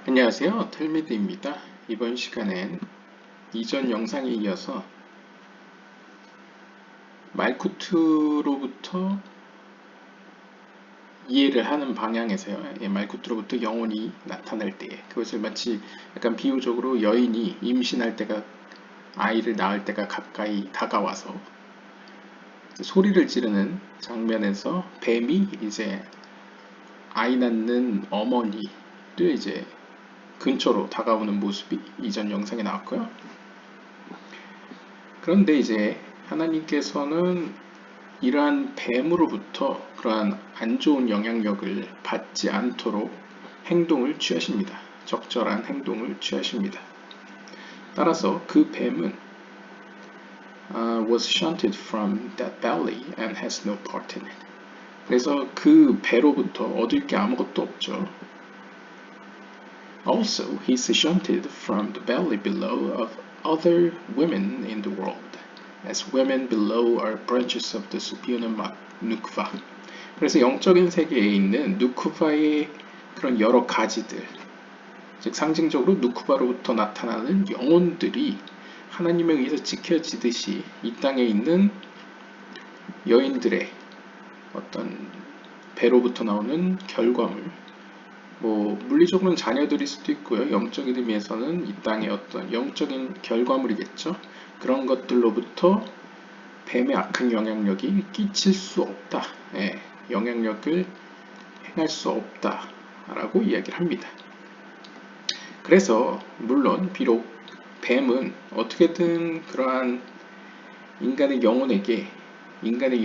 안녕하세요. 텔미드입니다. 이번 시간엔 이전 영상에 이어서 말쿠트로부터 이해를 하는 방향에서요. 말쿠트로부터 영혼이 나타날 때 그것을 마치 약간 비유적으로 여인이 임신할 때가 아이를 낳을 때가 가까이 다가와서 소리를 지르는 장면에서 뱀이 이제 아이 낳는 어머니를 이제 근처로 다가오는 모습이 이전 영상에 나왔고요. 그런데 이제 하나님께서는 이러한 뱀으로부터 그러한 안 좋은 영향력을 받지 않도록 행동을 취하십니다. 적절한 행동을 취하십니다. 따라서 그 뱀은 was shunted from that belly and has no part in it. 그래서 그 배로부터 얻을 게 아무것도 없죠. Also, he's shunted from the belly below of other women in the world, as women below are branches of the superior nukva. 그래서 영적인 세계에 있는 누쿠바의 그런 여러 가지들, 즉 상징적으로 누쿠바로부터 나타나는 영혼들이 하나님에 의해서 지켜지듯이 이 땅에 있는 여인들의 어떤 배로부터 나오는 결과물, 물리적으로는 자녀들일 수도 있고요. 영적인 의미에서는 이 땅의 어떤 영적인 결과물이겠죠. 그런 것들로부터 뱀의 악한 영향력이 끼칠 수 없다. 영향력을 행할 수 없다. 라고 이야기를 합니다. 그래서 물론 비록 뱀은 어떻게든 그러한 인간의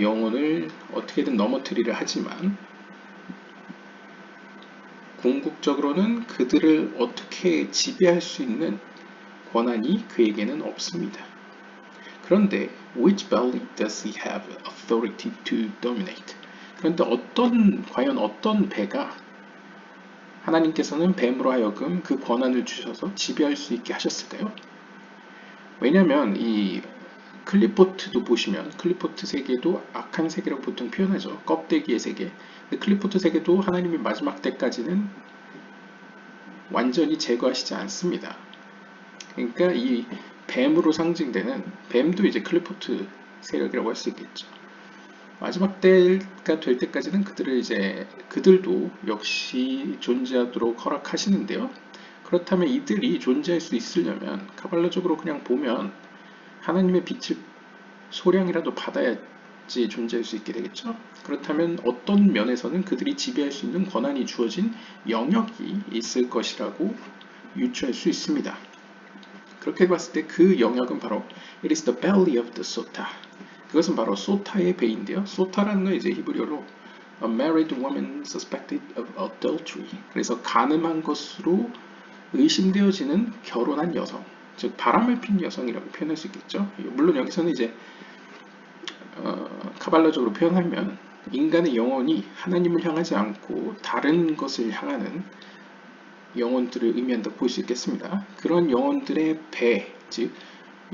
영혼을 어떻게든 넘어뜨리려 하지만 궁극적으로는 그들을 어떻게 지배할 수 있는 권한이 그에게는 없습니다. 그런데 which belly does he have authority to dominate? 그런데 과연 어떤 배가 하나님께서는 뱀으로 하여금 그 권한을 주셔서 지배할 수 있게 하셨을까요? 왜냐하면 이 클리포트도 보시면 클리포트 세계도 악한 세계라고 보통 표현하죠. 껍데기의 세계. 근데 클리포트 세계도 하나님이 마지막 때까지는 완전히 제거하시지 않습니다. 그러니까 이 뱀으로 상징되는 뱀도 이제 클리포트 세력이라고 할 수 있겠죠. 마지막 때가 될 때까지는 그들도 역시 존재하도록 허락하시는데요. 그렇다면 이들이 존재할 수 있으려면 카발라적으로 그냥 보면 하나님의 빛을 소량이라도 받아야지 존재할 수 있게 되겠죠. 그렇다면 어떤 면에서는 그들이 지배할 수 있는 권한이 주어진 영역이 있을 것이라고 유추할 수 있습니다. 그렇게 봤을 때 그 영역은 바로 It is the belly of the sota. 그것은 바로 소타의 배인데요. 소타라는 건 이제 히브리어로 A married woman suspected of adultery. 그래서 간음한 것으로 의심되어지는 결혼한 여성, 즉 바람을 핀 여성이라고 표현할 수 있겠죠. 물론 여기서는 이제 카발라적으로 표현하면 인간의 영혼이 하나님을 향하지 않고 다른 것을 향하는 영혼들을 의미한다고 볼 수 있겠습니다. 그런 영혼들의 배, 즉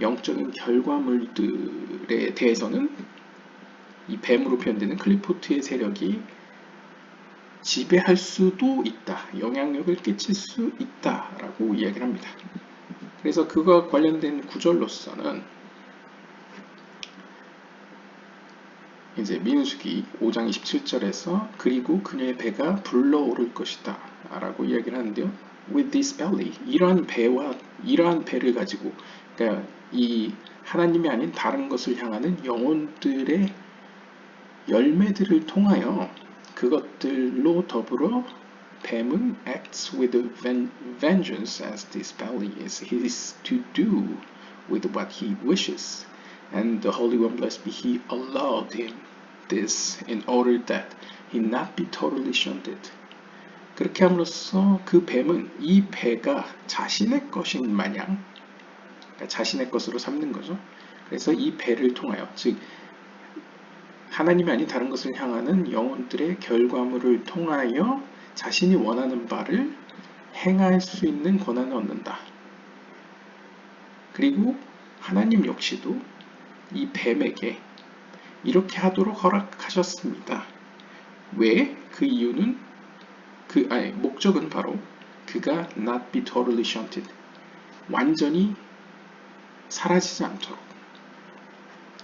영적인 결과물들에 대해서는 이 뱀으로 표현되는 클리포트의 세력이 지배할 수도 있다, 영향력을 끼칠 수 있다라고 이야기를 합니다. 그래서 그와 관련된 구절로서는 이제 민수기 5장 27절에서 그리고 그녀의 배가 불러오를 것이다 라고 이야기를 하는데요. With this belly, 이러한 배를 가지고, 그러니까 이 하나님이 아닌 다른 것을 향하는 영혼들의 열매들을 통하여 그것들로 더불어 뱀은 acts with vengeance as this belly is his to do with what he wishes. And the Holy One, blessed be He, allowed him this in order that he not be totally shunted. 그렇게 함으로써 그 뱀은 이 배가 자신의 것인 마냥, 그러니까 자신의 것으로 삼는 거죠. 그래서 이 배를 통하여, 즉 하나님이 아닌 다른 것을 향하는 영혼들의 결과물을 통하여 자신이 원하는 바를 행할 수 있는 권한을 얻는다. 그리고 하나님 역시도 이 뱀에게 이렇게 하도록 허락하셨습니다. 왜? 그 이유는 목적은 바로 그가 not be totally shunted. 완전히 사라지지 않도록.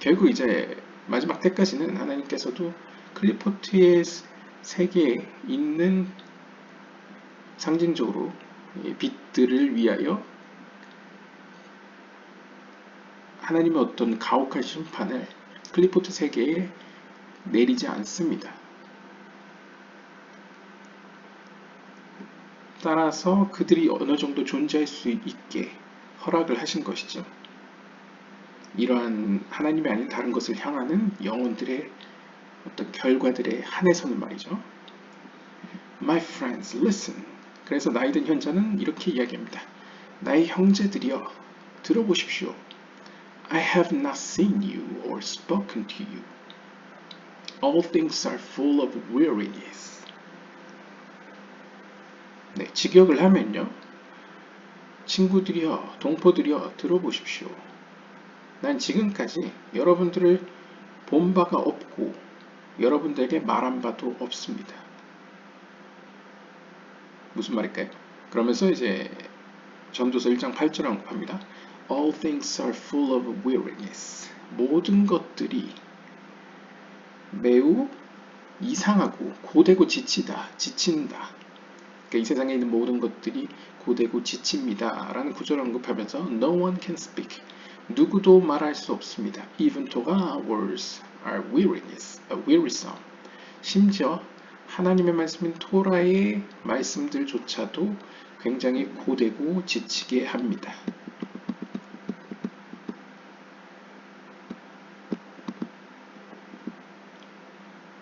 결국 이제 마지막 때까지는 하나님께서도 클리포트의 세계에 있는 상징적으로 빛들을 위하여 하나님의 어떤 가혹한 심판을 클리포트 세계에 내리지 않습니다. 따라서 그들이 어느 정도 존재할 수 있게 허락을 하신 것이죠. 이러한 하나님이 아닌 다른 것을 향하는 영혼들의 어떤 결과들의 한해서는 말이죠. My friends, listen. 그래서 나이든 현자는 이렇게 이야기합니다. 나의 형제들이여, 들어보십시오. I have not seen you or spoken to you. All things are full of weariness. 네, 직역을 하면요. 친구들이여, 동포들이여, 들어보십시오. 난 지금까지 여러분들을 본 바가 없고 여러분들에게 말한 바도 없습니다. 무슨 말일까요? 그러면서 이제 전도서 1장 8절에 언급합니다. All things are full of weariness. 모든 것들이 매우 이상하고 고되고 지친다. 그러니까 이 세상에 있는 모든 것들이 고되고 지칩니다. 라는 구절을 언급하면서 No one can speak. 누구도 말할 수 없습니다. Even Torah words are wearisome. 심지어 하나님의 말씀인 토라의 말씀들조차도 굉장히 고되고 지치게 합니다.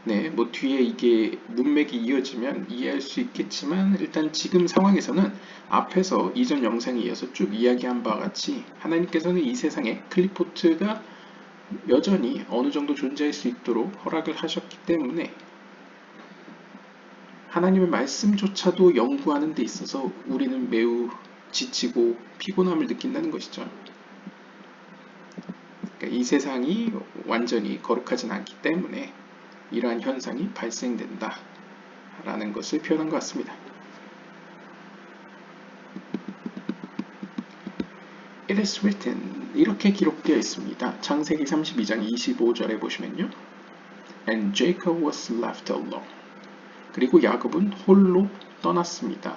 네, 뭐 뒤에 이게 문맥이 이어지면 이해할 수 있겠지만 일단 지금 상황에서는 앞에서 이전 영상에 이어서 쭉 이야기한 바와 같이 하나님께서는 이 세상에 클리포트가 여전히 어느 정도 존재할 수 있도록 허락을 하셨기 때문에 하나님의 말씀조차도 연구하는 데 있어서 우리는 매우 지치고 피곤함을 느낀다는 것이죠. 그러니까 이 세상이 완전히 거룩하진 않기 때문에 이러한 현상이 발생된다 라는 것을 표현한 것 같습니다. It is written, 이렇게 기록되어 있습니다. 창세기 32장 25절에 보시면요. And Jacob was left alone. 그리고 야곱은 홀로 떠났습니다.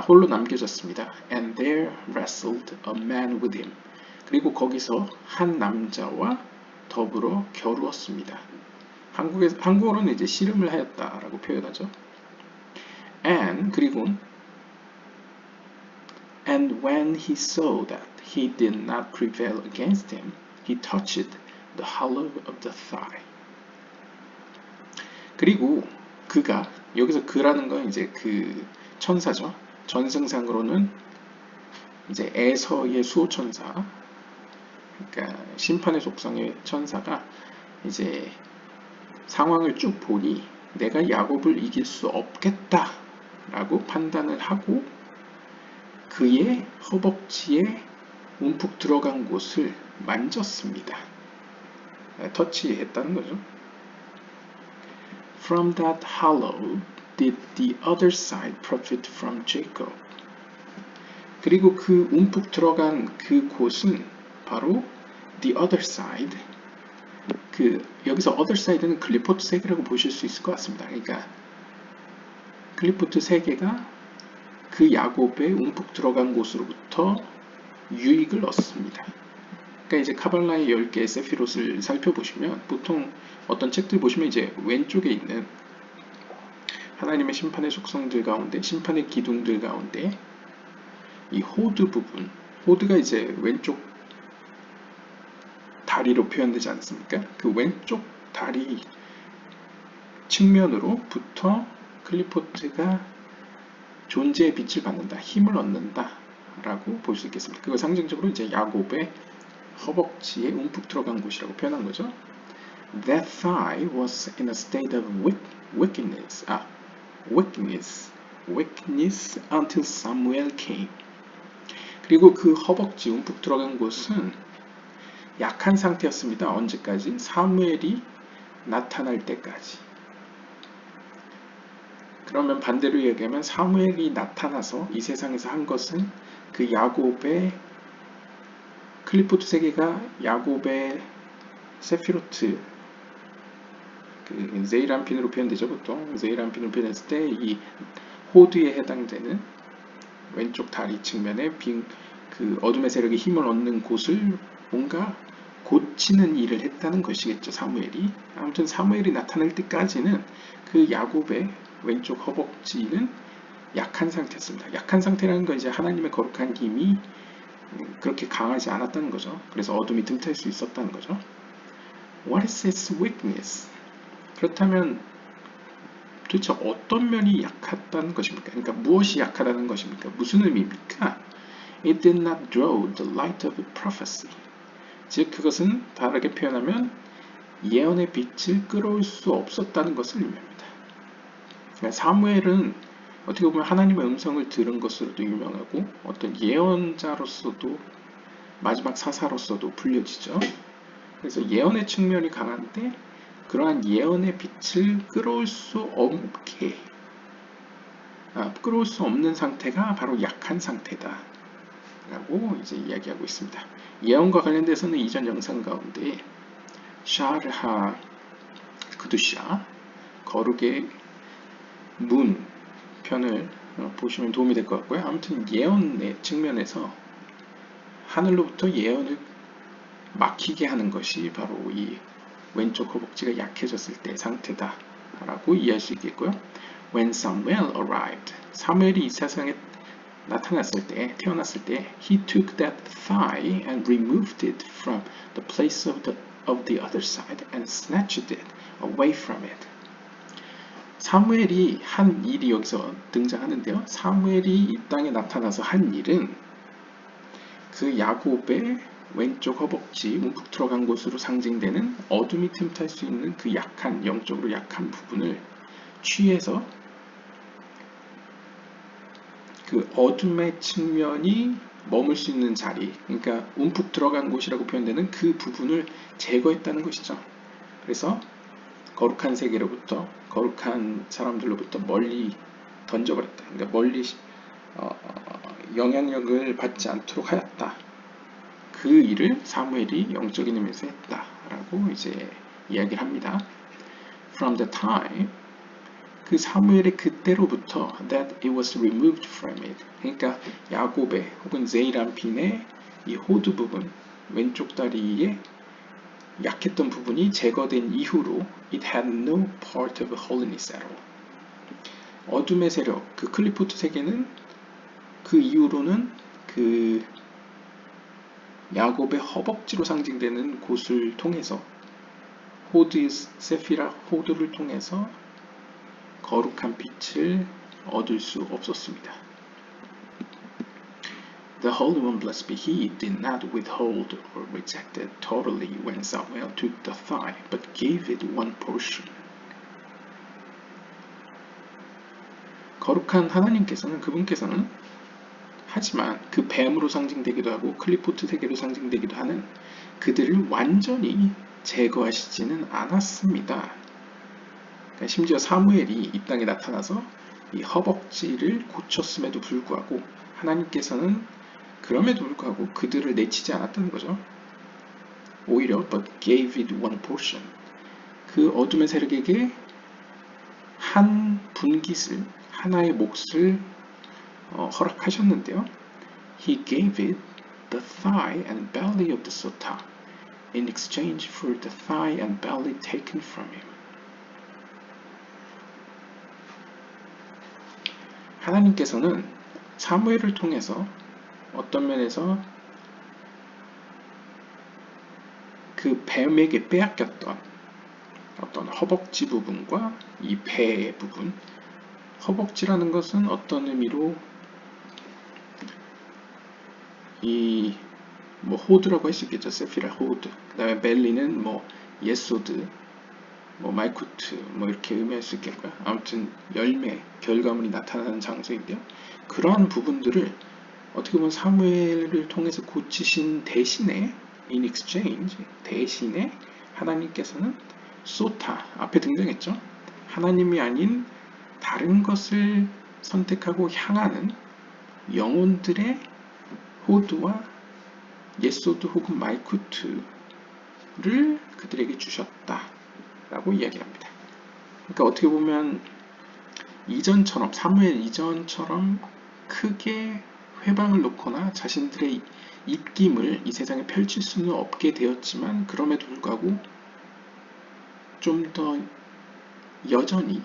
홀로 남겨졌습니다. And there wrestled a man with him. 그리고 거기서 한 남자와 더불어 겨루었습니다. 한국어로는 이제 씨름을 하였다라고 표현하죠. 그리고 And when he saw that he did not prevail against him, he touched the hollow of the thigh. 그리고 그가, 여기서 그라는 건 이제 그 천사죠. 전승상으로는 이제 에서의 수호천사, 그러니까 심판의 속성의 천사가 이제 상황을 쭉 보니 내가 야곱을 이길 수 없겠다 라고 판단을 하고 그의 허벅지에 움푹 들어간 곳을 만졌습니다. 터치했다는 거죠. From that hollow did the other side profit from Jacob. 그리고 그 움푹 들어간 그 곳은 바로 the other side. 여기서 other side는 클리포트 세계라고 보실 수 있을 것 같습니다. 그러니까 클리포트 세계가 그 야곱의 움푹 들어간 곳으로부터 유익을 얻습니다. 그러니까 이제 카발라의 10개의 세피롯을 살펴보시면 보통 어떤 책들 보시면 이제 왼쪽에 있는 하나님의 심판의 속성들 가운데, 심판의 기둥들 가운데 이 호드 부분, 호드가 이제 왼쪽 다리로 표현되지 않습니까? 그 왼쪽 다리 측면으로부터 클리포트가 존재의 빛을 받는다, 힘을 얻는다 라고 볼 수 있겠습니다. 그거 상징적으로 이제 야곱의 허벅지에 움푹 들어간 곳이라고 표현한 거죠. That thigh was in a state of weakness until Samuel came. 그리고 그 허벅지 움푹 들어간 곳은 약한 상태였습니다. 언제까지? 사무엘이 나타날 때까지. 그러면 반대로 얘기하면 사무엘이 나타나서 이 세상에서 한 것은 그 야곱의 클리포트 세계가 야곱의 세피로트 그 제이란핀으로 표현되죠. 보통 제이란핀으로 표현했을 때 이 호드에 해당되는 왼쪽 다리 측면에 그 어둠의 세력이 힘을 얻는 곳을 뭔가 고치는 일을 했다는 것이겠죠. 사무엘이. 아무튼 사무엘이 나타날 때까지는 그 야곱의 왼쪽 허벅지는 약한 상태였습니다. 약한 상태라는 건 이제 하나님의 거룩한 힘이 그렇게 강하지 않았다는 거죠. 그래서 어둠이 틈탈 수 있었다는 거죠. What is its weakness? 그렇다면 도대체 어떤 면이 약했다는 것입니까? 그러니까 무엇이 약하다는 것입니까? 무슨 의미입니까? It did not draw the light of prophecy. 즉 그것은 다르게 표현하면 예언의 빛을 끌어올 수 없었다는 것을 의미합니다. 그러니까 사무엘은 어떻게 보면 하나님의 음성을 들은 것으로도 유명하고 어떤 예언자로서도 마지막 사사로서도 불려지죠. 그래서 예언의 측면이 강한데 그러한 예언의 빛을 끌어올 수 없는 상태가 바로 약한 상태다 라고 이제 이야기하고 있습니다. 예언과 관련돼서는 이전 영상 가운데 샤르하 그두샤 거룩의 문 편을 보시면 도움이 될 것 같고요. 아무튼 예언의 측면에서 하늘로부터 예언을 막히게 하는 것이 바로 이 왼쪽 허벅지가 약해졌을 때 상태다 라고 이해할 수 있겠고요. When Samuel arrived, 사무엘이 이 세상에 나타났을 때, 태어났을 때 he took that thigh and removed it from the place of the other side and snatched it away from it. 사무엘이 한 일이 여기서 등장하는데요. 사무엘이 이 땅에 나타나서 한 일은 그 야곱의 왼쪽 허벅지 움푹 들어간 곳으로 상징되는 어둠이 틈탈 수 있는 그 약한, 영적으로 약한 부분을 취해서 그 어둠의 측면이 머물 수 있는 자리, 그러니까 움푹 들어간 곳이라고 표현되는 그 부분을 제거했다는 것이죠. 그래서 거룩한 세계로부터, 거룩한 사람들로부터 멀리 던져버렸다. 그러니까 멀리 영향력을 받지 않도록 하였다. 그 일을 사무엘이 영적인 의미에서 했다라고 이제 이야기를 합니다. From the time 그 사무엘의 그때로부터 that it was removed from it. 그러니까 야곱의 혹은 제이란핀의 이 호드 부분, 왼쪽 다리에 약했던 부분이 제거된 이후로 it had no part of holiness at all. 어둠의 세력, 그 클리포트 세계는 그 이후로는 그 야곱의 허벅지로 상징되는 곳을 통해서 호드 세피라 호드를 통해서 거룩한 빛을 얻을 수 없었습니다. The Holy One, blessed be He, did not withhold or reject it totally when Samuel took the thigh, but gave it one portion. 거룩한 하나님께서는 그분께서는 하지만 그 뱀으로 상징되기도 하고 클리포트 세계로 상징되기도 하는 그들을 완전히 제거하시지는 않았습니다. 그러니까 심지어 사무엘이 이 땅에 나타나서 이 허벅지를 고쳤음에도 불구하고 하나님께서는 그럼에도 불구하고 그들을 내치지 않았다는 거죠. 오히려 but gave it one portion. 그 어둠의 세력에게 한 분깃을, 하나의 몫을 허락하셨는데요. He gave it the thigh and belly of the sotah in exchange for the thigh and belly taken from him. 하나님께서는 사무엘을 통해서 어떤 면에서 그 뱀에게 빼앗겼던 어떤 허벅지 부분과 이 배 부분, 허벅지라는 것은 어떤 의미로 이 호드라고 할 수 있겠죠. 세피라 호드. 그다음에 벨리는 예소드, 마이쿠트 이렇게 의미할 수 있겠고요. 아무튼 열매, 결과물이 나타나는 장소인데요. 그러한 부분들을 어떻게 보면 사무엘을 통해서 고치신 대신에 in exchange, 대신에 하나님께서는 소타, 앞에 등장했죠. 하나님이 아닌 다른 것을 선택하고 향하는 영혼들의 호드와 예소드 혹은 말쿠트를 그들에게 주셨다 라고 이야기합니다. 그러니까 어떻게 보면 이전처럼 사무엘 이전처럼 크게 회방을 놓거나 자신들의 입김을 이 세상에 펼칠 수는 없게 되었지만 그럼에도 불구하고 좀 더 여전히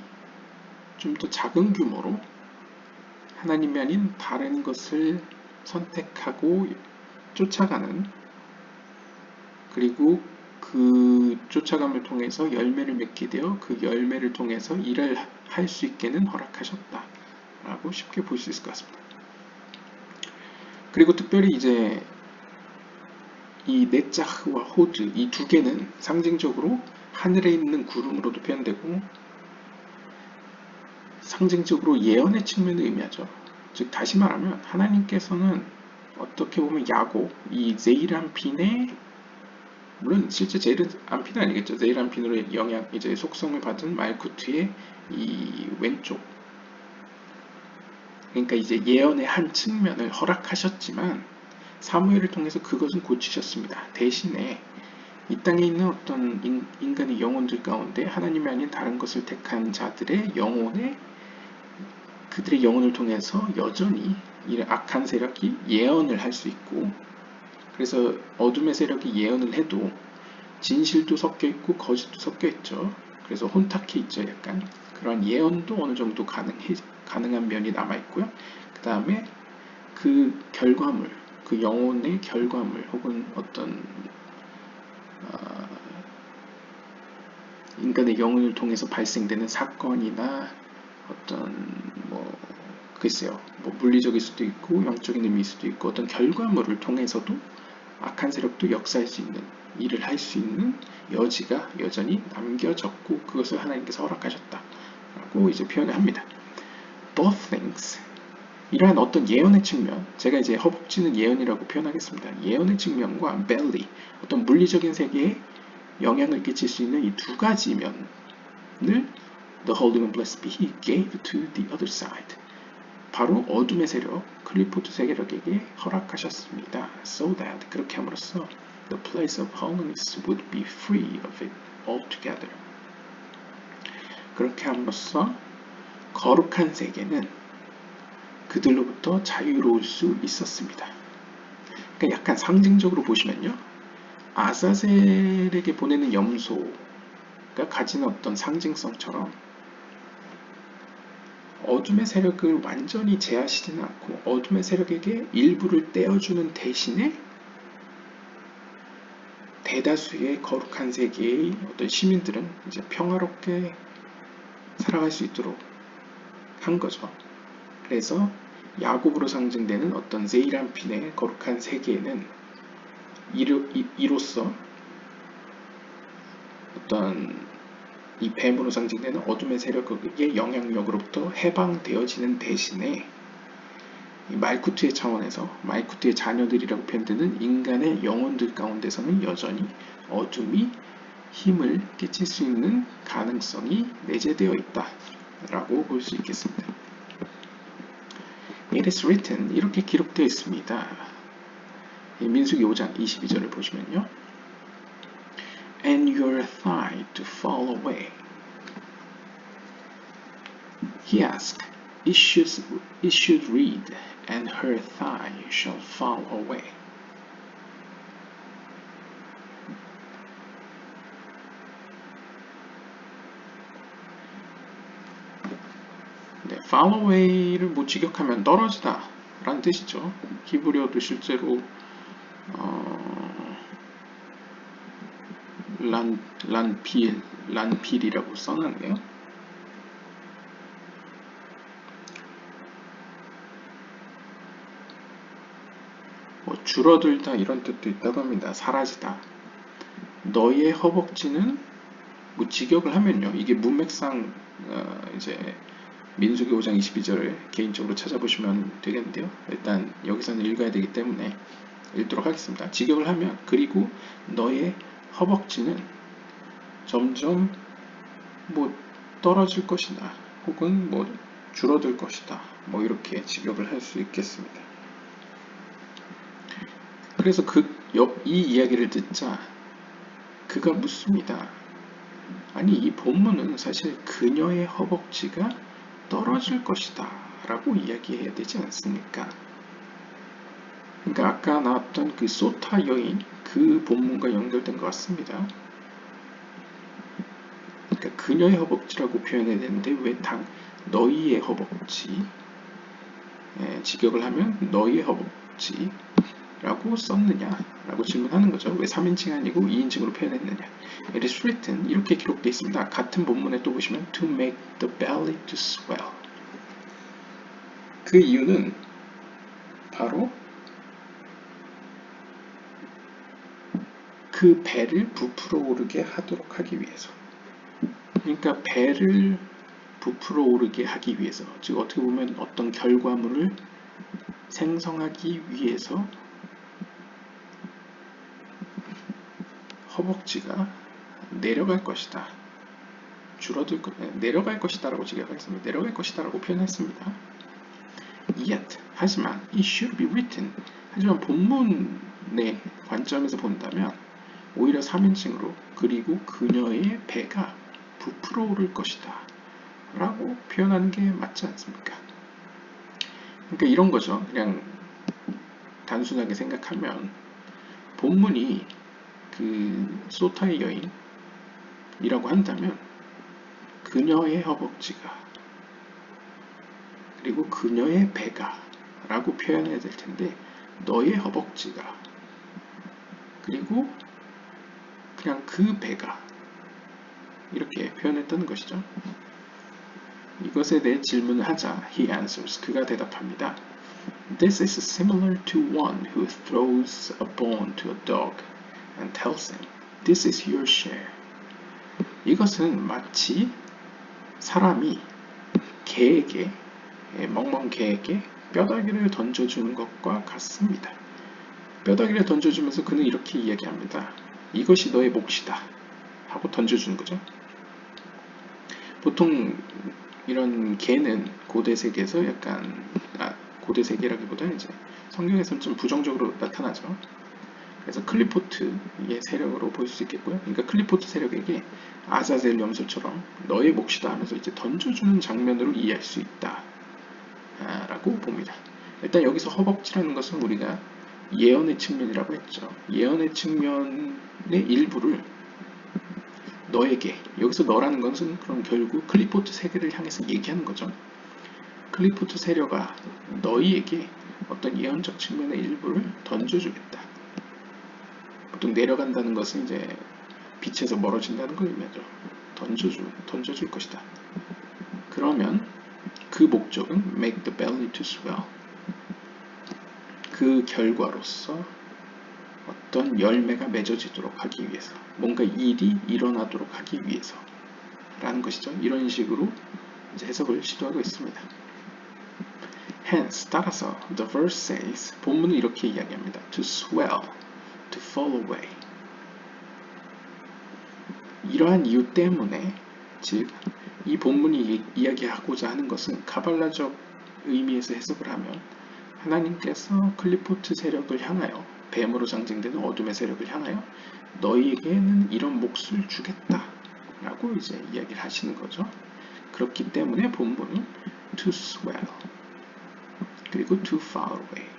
좀 더 작은 규모로 하나님이 아닌 다른 것을 선택하고 쫓아가는, 그리고 그 쫓아감을 통해서 열매를 맺게 되어 그 열매를 통해서 일을 할 수 있게는 허락하셨다 라고 쉽게 볼 수 있을 것 같습니다. 그리고 특별히 이제 이 네자흐와 호드 이 두 개는 상징적으로 하늘에 있는 구름으로도 표현되고 상징적으로 예언의 측면을 의미하죠. 즉 다시 말하면 하나님께서는 어떻게 보면 야곱, 이 제이란핀의, 물론 실제 제이란핀은 아니겠죠. 제이란핀으로 영향, 이제 속성을 받은 말쿠트의 이 왼쪽, 그러니까 이제 예언의 한 측면을 허락하셨지만 사무엘을 통해서 그것은 고치셨습니다. 대신에 이 땅에 있는 어떤 인간의 영혼들 가운데 하나님이 아닌 다른 것을 택한 자들의 영혼에, 그들의 영혼을 통해서 여전히 이 악한 세력이 예언을 할 수 있고, 그래서 어둠의 세력이 예언을 해도 진실도 섞여 있고 거짓도 섞여 있죠. 그래서 혼탁해 있죠. 약간 그런 예언도 어느 정도 가능한 면이 남아 있고요. 그 다음에 그 결과물, 그 영혼의 결과물 혹은 어떤 인간의 영혼을 통해서 발생되는 사건이나 어떤 글쎄요, 물리적일 수도 있고 영적인 의미일 수도 있고 어떤 결과물을 통해서도 악한 세력도 역사할 수 있는, 일을 할 수 있는 여지가 여전히 남겨졌고 그것을 하나님께서 허락하셨다 라고 이제 표현을 합니다. Both things, 이러한 어떤 예언의 측면, 제가 이제 허벅지는 예언이라고 표현하겠습니다. 예언의 측면과 belly, 어떤 물리적인 세계에 영향을 끼칠 수 있는 이 두 가지 면을 The Holy One Blessed Be He gave to the other side, 바로 어둠의 세력, 클리포드 세력에게 허락하셨습니다. So that, 그렇게 함으로써 the place of holiness would be free of it altogether. 그렇게 함으로써 거룩한 세계는 그들로부터 자유로울 수 있었습니다. 그러니까 약간 상징적으로 보시면요, 아사셀에게 보내는 염소가 가진 어떤 상징성처럼 어둠의 세력을 완전히 제하시지는 않고 어둠의 세력에게 일부를 떼어주는 대신에 대다수의 거룩한 세계의 어떤 시민들은 이제 평화롭게 살아갈 수 있도록 한 거죠. 그래서 야곱으로 상징되는 어떤 세이란핀의 거룩한 세계에는 이로써 어떤 이 뱀으로 상징되는 어둠의 세력의 영향력으로부터 해방되어지는 대신에 이 말쿠트의 차원에서 말쿠트의 자녀들이라고 표현되는 인간의 영혼들 가운데서는 여전히 어둠이 힘을 끼칠 수 있는 가능성이 내재되어 있다라고 볼 수 있겠습니다. It is written, 이렇게 기록되어 있습니다. 민수기 5장 22절을 보시면요, And your thigh to fall away. He asked, It should read, and her thigh shall fall away. 네, fall away를 직역하면 떨어지다 라는 뜻이죠. 히브리어도 실제로 란필이라고 써놨네요. 줄어들다 이런 뜻도 있다고 합니다. 사라지다. 너의 허벅지는 직역을 하면요, 이게 문맥상 이제 민수기 5장 22절을 개인적으로 찾아보시면 되겠는데요. 일단 여기서는 읽어야 되기 때문에 읽도록 하겠습니다. 직역을 하면 그리고 너의 허벅지는 점점 떨어질 것이나 혹은 뭐 줄어들 것이다. 뭐 이렇게 직역을 할 수 있겠습니다. 그래서 이 이야기를 듣자 그가 묻습니다. 아니 이 본문은 사실 그녀의 허벅지가 떨어질 것이다 라고 이야기해야 되지 않습니까? 그러니까 아까 나왔던 그 소타 여인 그 본문과 연결된 것 같습니다. 그러니까 그녀의 허벅지라고 표현해야 되는데 왜 너희의 허벅지 직역을 하면 너희의 허벅지 라고 썼느냐 라고 질문하는 거죠. 왜 3인칭 아니고 2인칭으로 표현했느냐. It is written 이렇게 기록되어 있습니다. 같은 본문에 또 보시면 to make the belly to swell. 그 이유는 바로 그 배를 부풀어 오르게 하도록 하기 위해서. 그러니까 배를 부풀어 오르게 하기 위해서, 즉 어떻게 보면 어떤 결과물을 생성하기 위해서 허벅지가 내려갈 것이다. 내려갈 것이다 라고 직역했습니다. 내려갈 것이다 라고 표현했습니다. Yet, 하지만 it should be written. 하지만 본문의 관점에서 본다면 오히려 3인칭으로 그리고 그녀의 배가 부풀어 오를 것이다 라고 표현하는 게 맞지 않습니까? 그러니까 이런 거죠. 그냥 단순하게 생각하면 본문이 그 소타의 여인이라고 한다면 그녀의 허벅지가 그리고 그녀의 배가 라고 표현해야 될 텐데 너의 허벅지가 그리고 그냥 그 배가 이렇게 표현했다는 것이죠. 이것에 대해 질문을 하자 he answers 그가 대답합니다. This is similar to one who throws a bone to a dog and tells him, This is your share. 이것은 마치 사람이 개에게 멍멍 개에게 뼈다귀를 던져주는 것과 같습니다. 뼈다귀를 던져주면서 그는 이렇게 이야기합니다. 이것이 너의 몫이다 하고 던져주는 거죠. 보통 이런 개는 고대 세계에서 약간 고대 세계라기보다는 이제 성경에서는 좀 부정적으로 나타나죠. 그래서 클리포트의 세력으로 볼 수 있겠고요. 그러니까 클리포트 세력에게 아자젤 염소처럼 너의 몫이다 하면서 이제 던져주는 장면으로 이해할 수 있다 라고 봅니다. 일단 여기서 허벅지라는 것은 우리가 예언의 측면이라고 했죠. 예언의 측면의 일부를 너에게, 여기서 너라는 것은 그럼 결국 클리포트 세계를 향해서 얘기하는 거죠. 클리포트 세력아 너희에게 어떤 예언적 측면의 일부를 던져주겠다. 보통 내려간다는 것은 이제 빛에서 멀어진다는 걸 의미하죠. 던져줄 것이다. 그러면 그 목적은 make the belly to swell. 그 결과로서 어떤 열매가 맺어지도록 하기 위해서, 뭔가 일이 일어나도록 하기 위해서 라는 것이죠. 이런 식으로 이제 해석을 시도하고 있습니다. Hence, 따라서 the verse says, 본문은 이렇게 이야기합니다. To swell, to fall away. 이러한 이유 때문에, 즉 이 본문이 이야기하고자 하는 것은 카발라적 의미에서 해석을 하면 하나님께서 클리포트 세력을 향하여, 뱀으로 상징되는 어둠의 세력을 향하여 너희에게는 이런 몫을 주겠다 라고 이제 이야기를 하시는 거죠. 그렇기 때문에 본문은 to swell 그리고 to fall away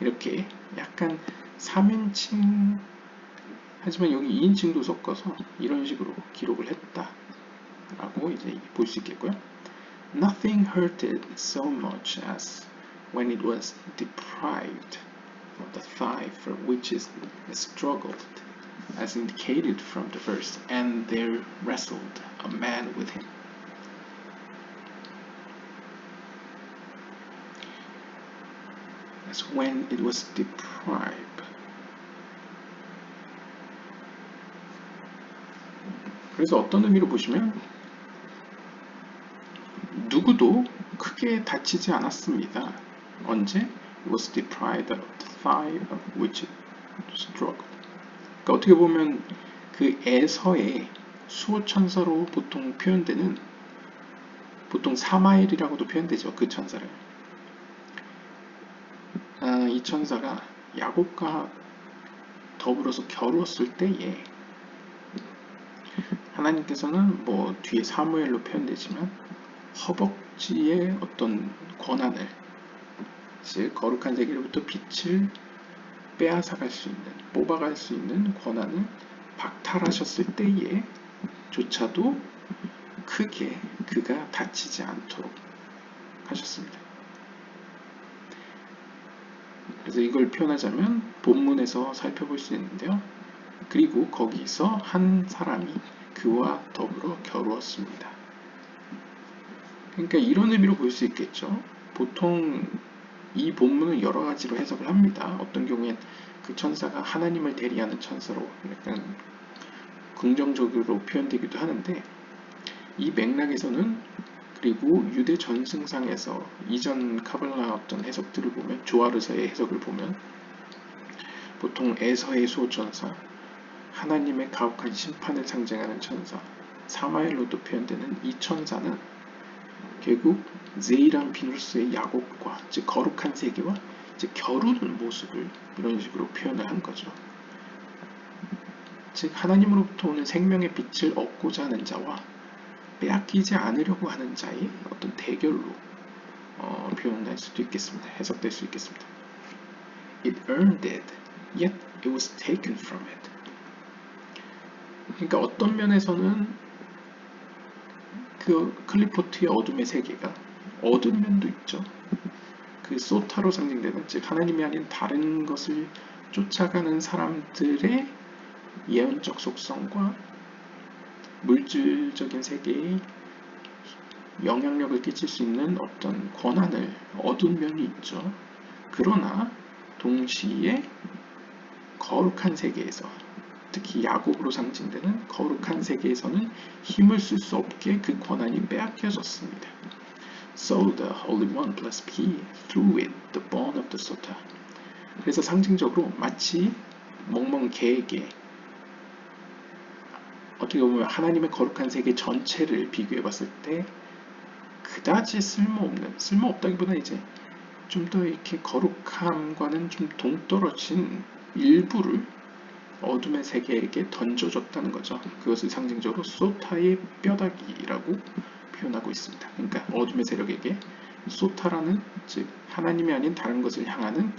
이렇게 약간 3인칭 하지만 여기 2인칭도 섞어서 이런 식으로 기록을 했다 라고 이제 볼 수 있겠고요. Nothing hurted so much as when it was deprived of the thigh for which it struggled, as indicated from the verse, and there wrestled a man with him. As when it was deprived. 그래서 어떤 의미로 보시면 누구도 크게 다치지 않았습니다. 언제? It was deprived of the thigh of which it struggled. 그러니까 어떻게 보면 그 에서의 수호천사로 보통 표현되는 보통 사마엘이라고도 표현되죠. 그 천사를. 이 천사가 야곱과 더불어서 겨루었을 때에 하나님께서는 뭐 뒤에 사무엘로 표현되지만 허벅지의 어떤 권한을, 즉 거룩한 세계로부터 빛을 빼앗아갈 수 있는, 뽑아갈 수 있는 권한을 박탈하셨을 때에 조차도 크게 그가 다치지 않도록 하셨습니다. 그래서 이걸 표현하자면 본문에서 살펴볼 수 있는데요. 그리고 거기서 한 사람이 그와 더불어 겨루었습니다. 그러니까 이런 의미로 볼 수 있겠죠. 보통 이 본문은 여러 가지로 해석을 합니다. 어떤 경우엔 그 천사가 하나님을 대리하는 천사로 약간 긍정적으로 표현되기도 하는데, 이 맥락에서는, 그리고 유대 전승상에서 이전 카발라 어떤 해석들을 보면, 조아르서의 해석을 보면 보통 에서의 소천사, 하나님의 가혹한 심판을 상징하는 천사, 사마엘로도 표현되는 이 천사는 결국 제이랑 비누스의 야곱과, 즉 거룩한 세계와 즉 겨루는 모습을 이런 식으로 표현을 한 거죠. 즉 하나님으로부터 오는 생명의 빛을 얻고자 하는 자와 빼앗기지 않으려고 하는 자의 어떤 대결로 표현할 수도 있겠습니다. 해석될 수 있겠습니다. It earned it, yet it was taken from it. 그러니까 어떤 면에서는 그 클리포트의 어둠의 세계가 어두운 면도 있죠. 그 소타로 상징되는, 즉 하나님이 아닌 다른 것을 쫓아가는 사람들의 예언적 속성과 물질적인 세계에 영향력을 끼칠 수 있는 어떤 권한을 얻은 면이 있죠. 그러나 동시에 거룩한 세계에서, 특히 야곱으로 상징되는 거룩한 세계에서는 힘을 쓸 수 없게 그 권한이 빼앗겨졌습니다. So the Holy One plus P threw it the bone of the sota. 그래서 상징적으로 마치 멍멍 개에게, 어떻게 보면 하나님의 거룩한 세계 전체를 비교해 봤을 때 그다지 쓸모없다기보다 이제 좀 더 이렇게 거룩함과는 좀 동떨어진 일부를 어둠의 세계에게 던져줬다는 거죠. 그것을 상징적으로 소타의 뼈다귀라고 표현하고 있습니다. 그러니까 어둠의 세력에게 소타라는, 즉 하나님이 아닌 다른 것을 향하는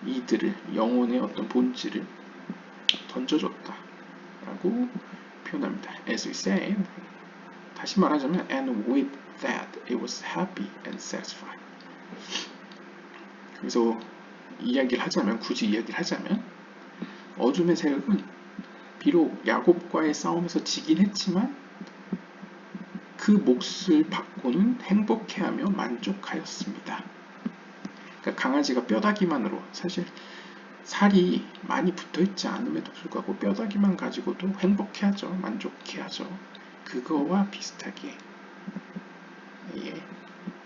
이들을, 영혼의 어떤 본질을 던져줬다라고 표현합니다. As we said, 다시 말하자면 and with that it was happy and satisfied. 그래서 굳이 이야기를 하자면 어둠의 세력은 비록 야곱과의 싸움에서 지긴 했지만 그 몫을 받고는 행복해하며 만족하였습니다. 그러니까 강아지가 뼈다귀만으로, 사실 살이 많이 붙어있지 않음에도 불구하고 뼈다귀만 가지고도 행복해하죠. 만족해하죠. 그거와 비슷하게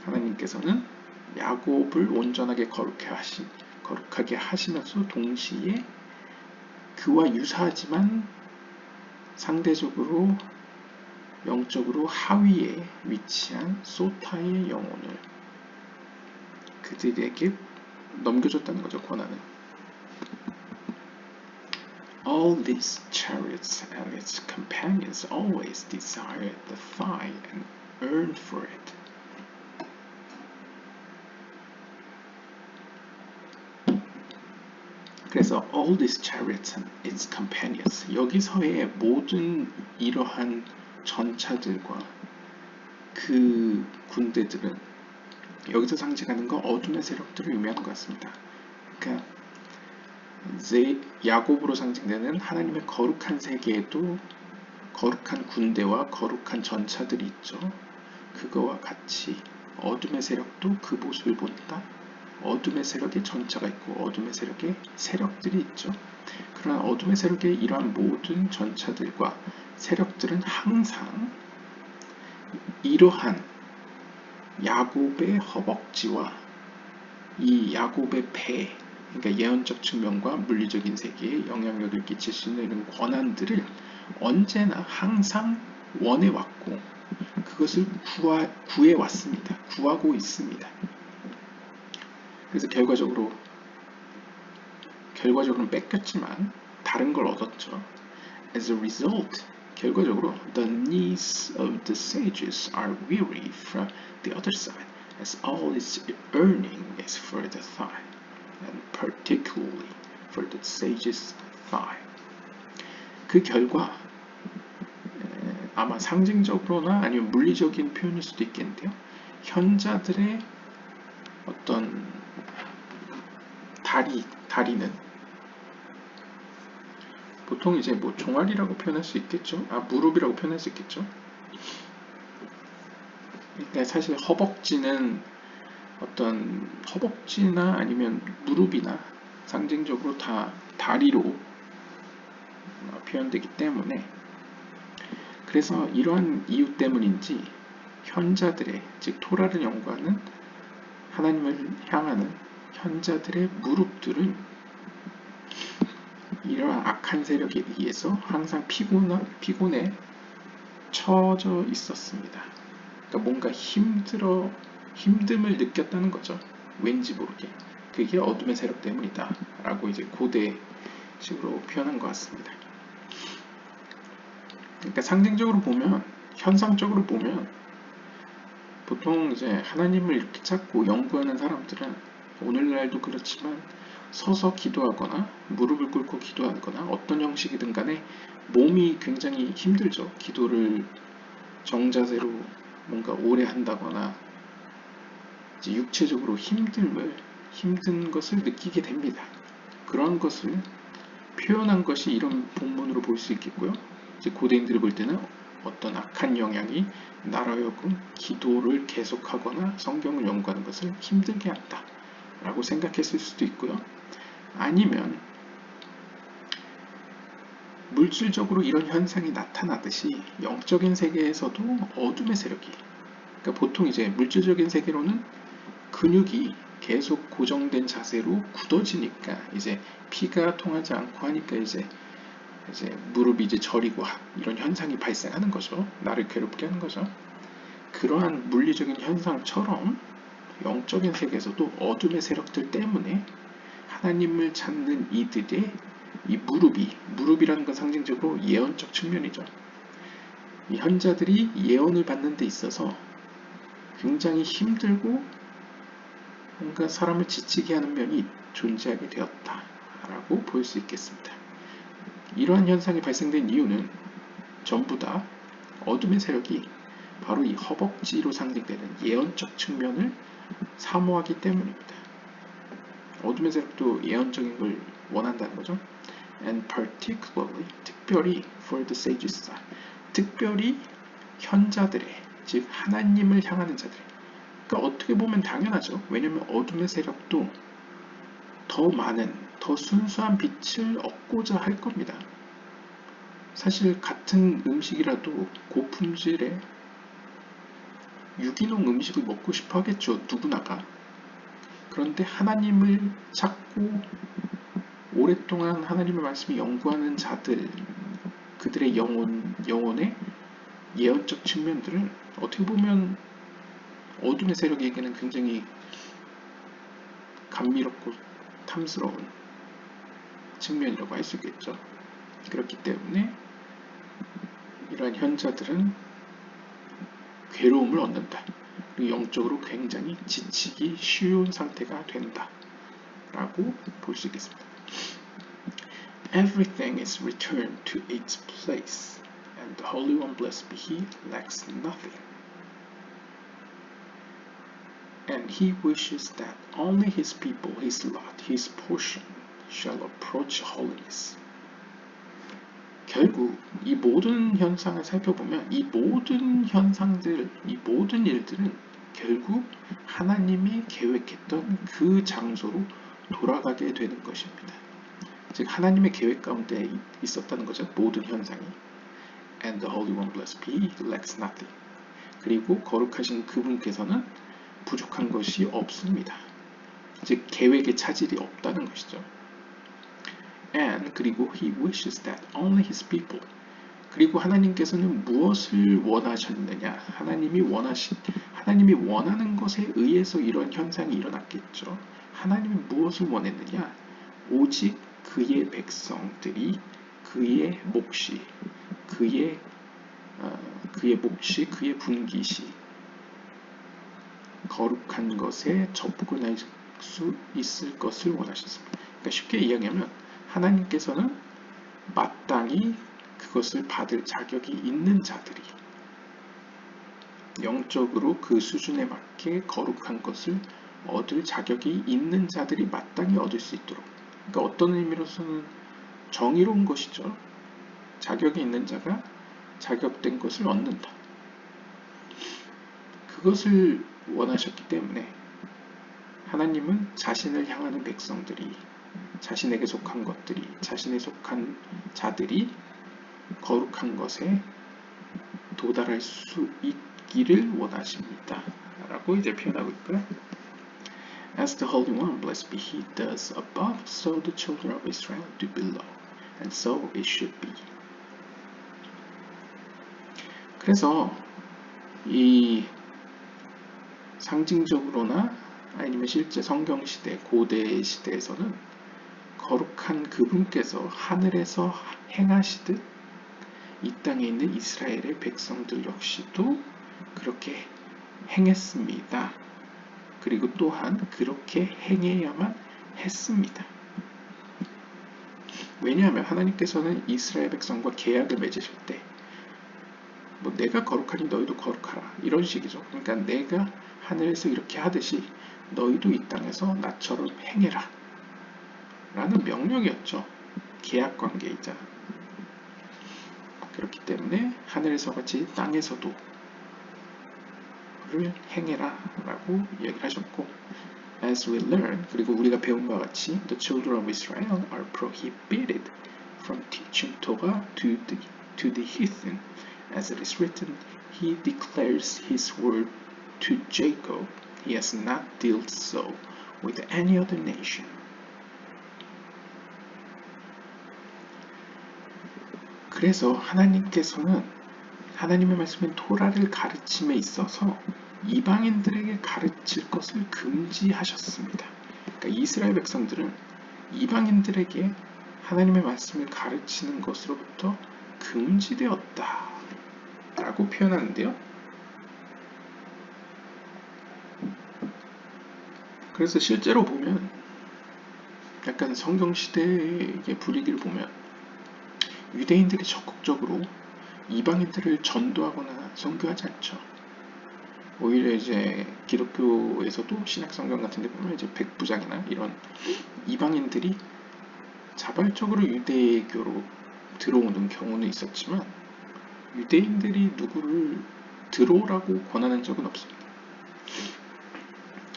하나님께서는 야곱을 온전하게 거룩하게 하시면서 동시에 그와 유사하지만 상대적으로 영적으로 하위에 위치한 소타의 영혼을 그들에게 넘겨줬다는 거죠. 권한을. All these chariots and its companions always desired the thigh and yearned for it. 그래서 all these chariots and its companions, 여기서의 모든 이러한 전차들과 그 군대들은 여기서 상징하는 건 어둠의 세력들을 의미하는 것 같습니다. 그러니까 야곱으로 상징되는 하나님의 거룩한 세계에도 거룩한 군대와 거룩한 전차들이 있죠. 그거와 같이 어둠의 세력도 그 모습을 본다. 어둠의 세력의 전차가 있고 어둠의 세력의 세력들이 있죠. 그러나 어둠의 세력의 이러한 모든 전차들과 세력들은 항상 이러한 야곱의 허벅지와 이 야곱의 배, 그러니까 예언적 측면과 물리적인 세계에 영향력을 끼칠 수 있는 이런 권한들을 언제나 항상 원해왔고 그것을 구해왔습니다. 구하고 있습니다. 그래서 결과적으로는 뺏겼지만 다른 걸 얻었죠. As a result, 결과적으로 the knees of the sages are weary from the other side, as all its earning is for the thigh, and particularly for the sage's thigh. 그 결과 아마 상징적으로나 아니면 물리적인 표현일 수도 있겠는데요. 현자들의 어떤 다리는 보통 이제 뭐 종아리라고 표현할 수 있겠죠. 무릎이라고 표현할 수 있겠죠. 그러니까 사실 허벅지는 어떤 허벅지나 아니면 무릎이나 상징적으로 다 다리로 표현되기 때문에 그래서 이러한 이유 때문인지 현자들의 즉 토라를 연구하는 하나님을 향하는 현자들의 무릎들은 이러한 악한 세력에 의해서 항상 피곤에 처져 있었습니다. 그러니까 뭔가 힘듦을 느꼈다는 거죠. 왠지 모르게. 그게 어둠의 세력 때문이다 라고 이제 고대식으로 표현한 것 같습니다. 그러니까 상징적으로 보면, 현상적으로 보면 보통 이제 하나님을 이렇게 찾고 연구하는 사람들은 오늘날도 그렇지만 서서 기도하거나 무릎을 꿇고 기도하거나 어떤 형식이든 간에 몸이 굉장히 힘들죠. 기도를 정자세로 뭔가 오래 한다거나 이제 육체적으로 힘든 것을 느끼게 됩니다. 그런 것을 표현한 것이 이런 본문으로 볼 수 있겠고요. 이제 고대인들이 볼 때는 어떤 악한 영향이 나라여금 기도를 계속하거나 성경을 연구하는 것을 힘들게 한다 라고 생각했을 수도 있고요. 아니면 물질적으로 이런 현상이 나타나듯이 영적인 세계에서도 어둠의 세력이, 그러니까 보통 이제 물질적인 세계로는 근육이 계속 고정된 자세로 굳어지니까 이제 피가 통하지 않고 하니까 이제 무릎이 이제 저리고 이런 현상이 발생하는 거죠. 나를 괴롭게 하는 거죠. 그러한 물리적인 현상처럼 영적인 세계에서도 어둠의 세력들 때문에 하나님을 찾는 이들의 이 무릎이라는 건 상징적으로 예언적 측면이죠. 이 현자들이 예언을 받는 데 있어서 굉장히 힘들고 뭔가 사람을 지치게 하는 면이 존재하게 되었다라고 볼 수 있겠습니다. 이러한 현상이 발생된 이유는 전부 다 어둠의 세력이 바로 이 허벅지로 상징되는 예언적 측면을 사모하기 때문입니다. 어둠의 세력도 예언적인 걸 원한다는 거죠. And particularly, 특별히 for the sages side, 특별히 현자들의, 즉 하나님을 향하는 자들. 그러니까 어떻게 보면 당연하죠. 왜냐하면 어둠의 세력도 더 많은, 더 순수한 빛을 얻고자 할 겁니다. 사실 같은 음식이라도 고품질의 유기농 음식을 먹고 싶어 하겠죠. 누구나가. 그런데 하나님을 찾고 오랫동안 하나님의 말씀을 연구하는 자들, 그들의 영혼의 예언적 측면들은 어떻게 보면 어둠의 세력에게는 굉장히 감미롭고 탐스러운 측면이라고 할 수 있겠죠. 그렇기 때문에 이러한 현자들은 괴로움을 얻는다. 그리고 영적으로 굉장히 지치기 쉬운 상태가 된다. 라고 볼 수 있겠습니다. Everything is returned to its place, and the Holy One, blessed be He, lacks nothing. And He wishes that only His people, His lot, His portion, shall approach holiness. 결국 이 모든 현상을 살펴보면 이 모든 현상들, 이 모든 일들은 결국 하나님이 계획했던 그 장소로 돌아가게 되는 것입니다. 즉 하나님의 계획 가운데 있었다는 거죠. 모든 현상이. And the Holy One, blessed be He, lacks nothing. 그리고 거룩하신 그분께서는 부족한 것이 없습니다. 즉 계획의 차질이 없다는 것이죠. And 그리고 He wishes that only His people, 그리고 하나님께서는 무엇을 원하셨느냐? 하나님이 원하는 것에 의해서 이런 현상이 일어났겠죠. 하나님이 무엇을 원했느냐? 오직 그의 백성들이 그의 몫이, 그의 분깃이 거룩한 것에 접근할 수 있을 것을 원하셨습니다. 그러니까 쉽게 이야기하면 하나님께서는 마땅히 그것을 받을 자격이 있는 자들이 영적으로 그 수준에 맞게 거룩한 것을 얻을 자격이 있는 자들이 마땅히 얻을 수 있도록, 그러니까 어떤 의미로서는 정의로운 것이죠. 자격이 있는 자가 자격된 것을 얻는다. 그것을 원하셨기 때문에 하나님은 자신을 향하는 백성들이, 자신에게 속한 것들이, 자신에 속한 자들이 거룩한 것에 도달할 수 있기를 원하십니다. 라고 이제 표현하고 있고요. As the Holy One, blessed be He, does above, so the children of Israel do below, and so it should be. 그래서 이 상징적으로나 아니면 실제 성경시대, 고대 시대에서는 거룩한 그분께서 하늘에서 행하시듯 이 땅에 있는 이스라엘의 백성들 역시도 그렇게 행했습니다. 그리고 또한 그렇게 행해야만 했습니다. 왜냐하면 하나님께서는 이스라엘 백성과 계약을 맺으실 때 내가 거룩하니 너희도 거룩하라 이런 식이죠. 그러니까 내가 하늘에서 이렇게 하듯이 너희도 이 땅에서 나처럼 행해라 라는 명령이었죠. 계약관계이자. 그렇기 때문에 하늘에서 같이 땅에서도 를 행해라 라고 이야기를 하셨고, as we learn, 그리고 우리가 배운 바와 같이 the children of Israel are prohibited from teaching Torah to the heathen. As it is written, he declares his word to Jacob. He has not dealt so with any other nation. 그래서 하나님께서는 하나님의 말씀인 토라를 가르침에 있어서 이방인들에게 가르칠 것을 금지하셨습니다. 그러니까 이스라엘 백성들은 이방인들에게 하나님의 말씀을 가르치는 것으로부터 금지되었다 라고 표현하는데요. 그래서 실제로 보면 약간 성경시대의 분위기를 보면 유대인들이 적극적으로 이방인들을 전도하거나 선교하지 않죠. 오히려 이제 기독교에서도 신약성경 같은 데 보면 이제 백부장이나 이런 이방인들이 자발적으로 유대교로 들어오는 경우는 있었지만 유대인들이 누구를 들어오라고 권하는 적은 없습니다.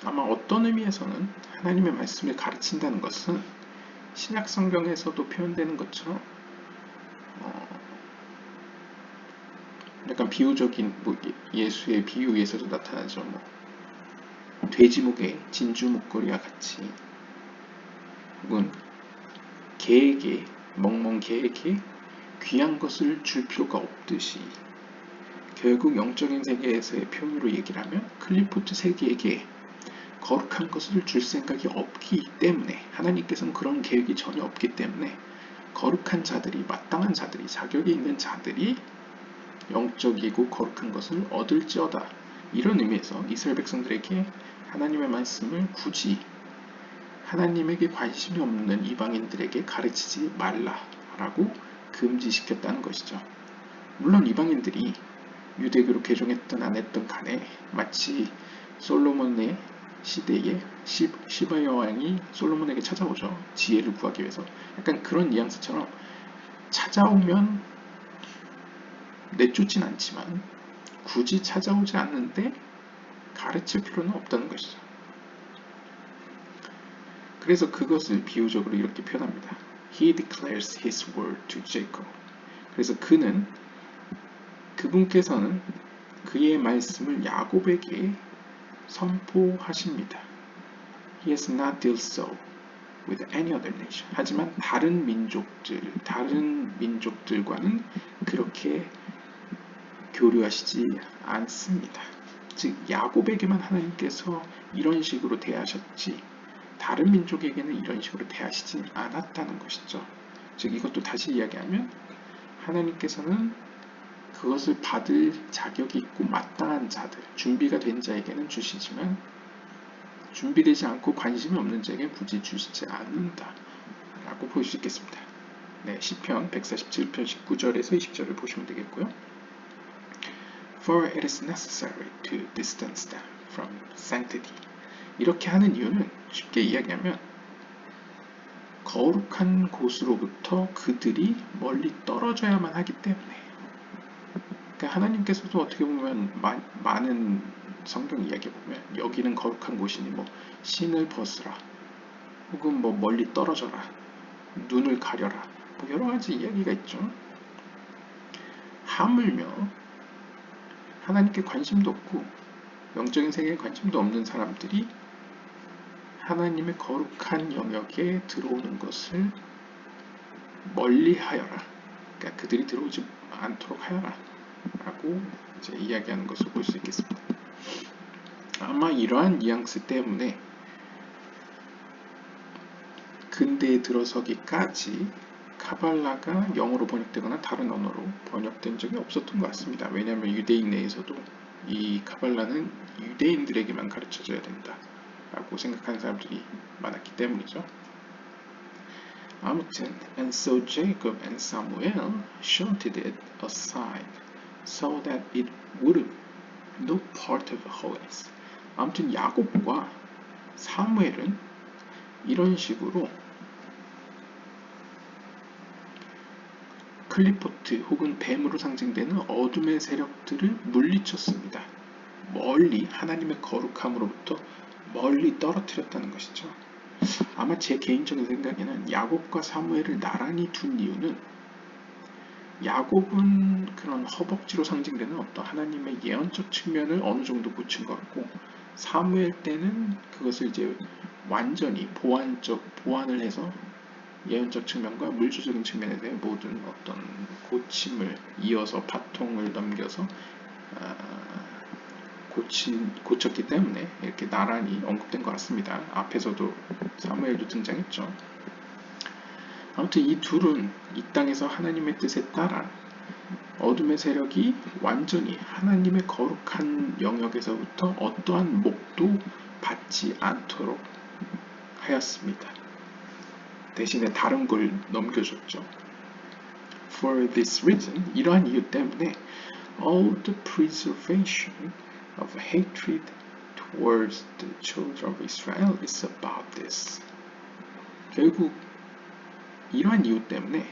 아마 어떤 의미에서는 하나님의 말씀을 가르친다는 것은 신약성경에서도 표현되는 것처럼 약간 비유적인 예수의 비유에서도 나타나죠. 돼지 목에 진주 목걸이와 같이, 혹은 개에게, 멍멍 개에게 귀한 것을 줄 필요가 없듯이, 결국 영적인 세계에서의 표현으로 얘기를 하면 클리포트 세계에게 거룩한 것을 줄 생각이 없기 때문에, 하나님께서는 그런 계획이 전혀 없기 때문에 거룩한 자들이, 마땅한 자들이, 자격이 있는 자들이 영적이고 거룩한 것을 얻을지어다, 이런 의미에서 이스라엘 백성들에게 하나님의 말씀을 굳이 하나님에게 관심이 없는 이방인들에게 가르치지 말라라고 금지시켰다는 것이죠. 물론 이방인들이 유대교로 개종했든 안 했든 간에 마치 솔로몬의 시대에 시바 여왕이 솔로몬에게 찾아오죠. 지혜를 구하기 위해서. 약간 그런 뉘앙스처럼 찾아오면 내쫓진 않지만 굳이 찾아오지 않는데 가르칠 필요는 없다는 것이죠. 그래서 그것을 비유적으로 이렇게 표현합니다. He declares his word to Jacob. 그래서 그분께서는 그의 말씀을 야곱에게 선포하십니다. He has not dealt so with any other nation. 하지만 다른 민족들과는 그렇게 교류하시지 않습니다. 즉 야곱에게만 하나님께서 이런 식으로 대하셨지 다른 민족에게는 이런 식으로 대하시지 않았다는 것이죠. 즉 이것도 다시 이야기하면 하나님께서는 그것을 받을 자격이 있고 마땅한 자들, 준비가 된 자에게는 주시지만 준비되지 않고 관심이 없는 자에게 굳이 주시지 않는다 라고 볼 수 있겠습니다. 네, 시편 147편 19절에서 20절을 보시면 되겠고요. For it is necessary to distance them from sanctity. 이렇게 하는 이유는 쉽게 이야기하면 거룩한 곳으로부터 그들이 멀리 떨어져야만 하기 때문에. 그러니까 하나님께서도 어떻게 보면 많은 성경 이야기 보면 여기는 거룩한 곳이니 뭐 신을 벗으라 혹은 뭐 멀리 떨어져라 눈을 가려라 뭐 여러 가지 이야기가 있죠. 하물며 하나님께 관심도 없고 영적인 세계에 관심도 없는 사람들이 하나님의 거룩한 영역에 들어오는 것을 멀리하여라. 그러니까 그들이 들어오지 않도록 하여라. 라고 이제 이야기하는 것을 볼 수 있겠습니다. 아마 이러한 뉘앙스 때문에 근대에 들어서기까지 카발라가 영어로 번역되거나 다른 언어로 번역된 적이 없었던 것 같습니다. 왜냐하면 유대인 내에서도 이 카발라는 유대인들에게만 가르쳐져야 된다 라고 생각하는 사람들이 많았기 때문이죠. 아무튼 And so Jacob and Samuel shunted it aside so that it would no part of holiness. 아무튼 야곱과 사무엘은 이런 식으로 클리포트 혹은 뱀으로 상징되는 어둠의 세력들을 물리쳤습니다. 멀리 하나님의 거룩함으로부터 멀리 떨어뜨렸다는 것이죠. 아마 제 개인적인 생각에는 야곱과 사무엘을 나란히 둔 이유는 야곱은 그런 허벅지로 상징되는 어떤 하나님의 예언적 측면을 어느 정도 고친 것 같고 사무엘 때는 그것을 이제 완전히 보완을 해서 예언적 측면과 물질적인 측면에서의 모든 어떤 고침을 이어서 바통을 넘겨서 고쳤기 때문에 이렇게 나란히 언급된 것 같습니다. 앞에서도 사무엘도 등장했죠. 아무튼 이 둘은 이 땅에서 하나님의 뜻에 따라 어둠의 세력이 완전히 하나님의 거룩한 영역에서부터 어떠한 목도 받지 않도록 하였습니다. 대신에 다른 걸 넘겨줬죠. For this reason, 이러한 이유 때문에 all the preservation of hatred towards the children of Israel is about this. 결국 이러한 이유 때문에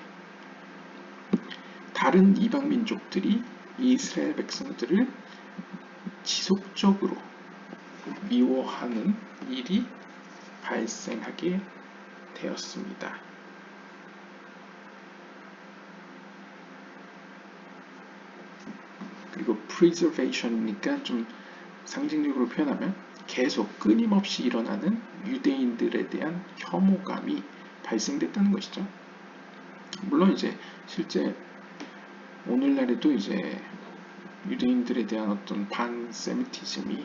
다른 이방 민족들이 이스라엘 백성들을 지속적으로 미워하는 일이 발생하게 되었습니다. 그리고 preservation이니까 좀 상징적으로 표현하면 계속 끊임없이 일어나는 유대인들에 대한 혐오감이 발생됐다는 것이죠. 물론 이제 실제 오늘날에도 이제 유대인들에 대한 어떤 반세미티즘이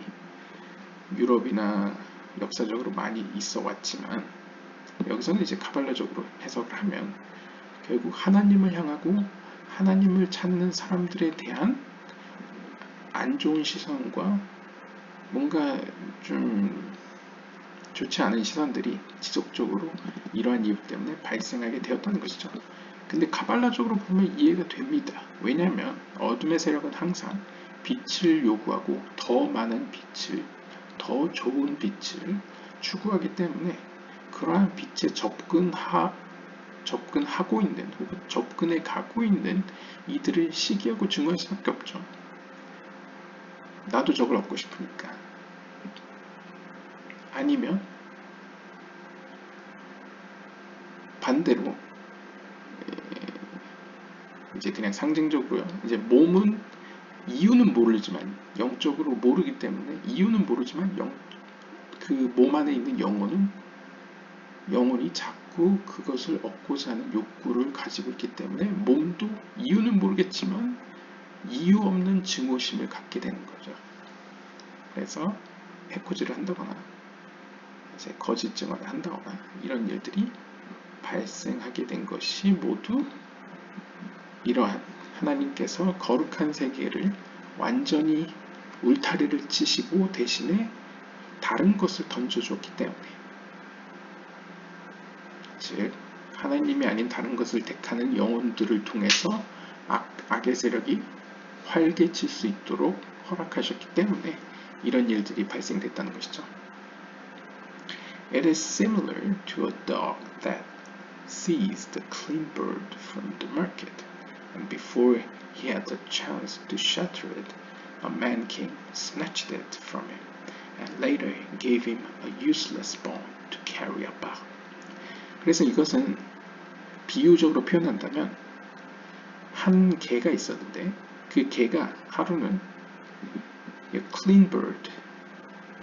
유럽이나 역사적으로 많이 있어 왔지만 여기서는 이제 카발라적으로 해석을 하면 결국 하나님을 향하고 하나님을 찾는 사람들에 대한 안 좋은 시선과 뭔가 좀 좋지 않은 시선들이 지속적으로 이러한 이유 때문에 발생하게 되었다는 것이죠. 근데 카발라적으로 보면 이해가 됩니다. 왜냐하면 어둠의 세력은 항상 빛을 요구하고 더 많은 빛을, 더 좋은 빛을 추구하기 때문에 그러한 빛에 접근하고 있는 혹은 접근해 가고 있는 이들을 시기하고 증오할 수밖에 없죠. 나도 저걸 얻고 싶으니까. 아니면 반대로 이제 그냥 상징적으로요. 이제 몸은 이유는 모르지만 영적으로 모르기 때문에 이유는 모르지만 그 몸 안에 있는 영혼은 영혼이 자꾸 그것을 얻고자 하는 욕구를 가지고 있기 때문에 몸도 이유는 모르겠지만 이유 없는 증오심을 갖게 되는 거죠. 그래서 해코지를 한다거나 이제 거짓 증언을 한다거나 이런 일들이 발생하게 된 것이 모두 이러한 하나님께서 거룩한 세계를 완전히 울타리를 치시고 대신에 다른 것을 던져주었기 때문에, 즉 하나님이 아닌 다른 것을 택하는 영혼들을 통해서 악의 세력이 활개칠 수 있도록 허락하셨기 때문에 이런 일들이 발생됐다는 것이죠. It is similar to a dog that seized the clean bird from the market, and before he had the chance to shatter it, a man came, snatched it from him, and later gave him a useless bone to carry about. 그래서 이것은 비유적으로 표현한다면 한 개가 있었는데 그 개가 하루는 clean bird,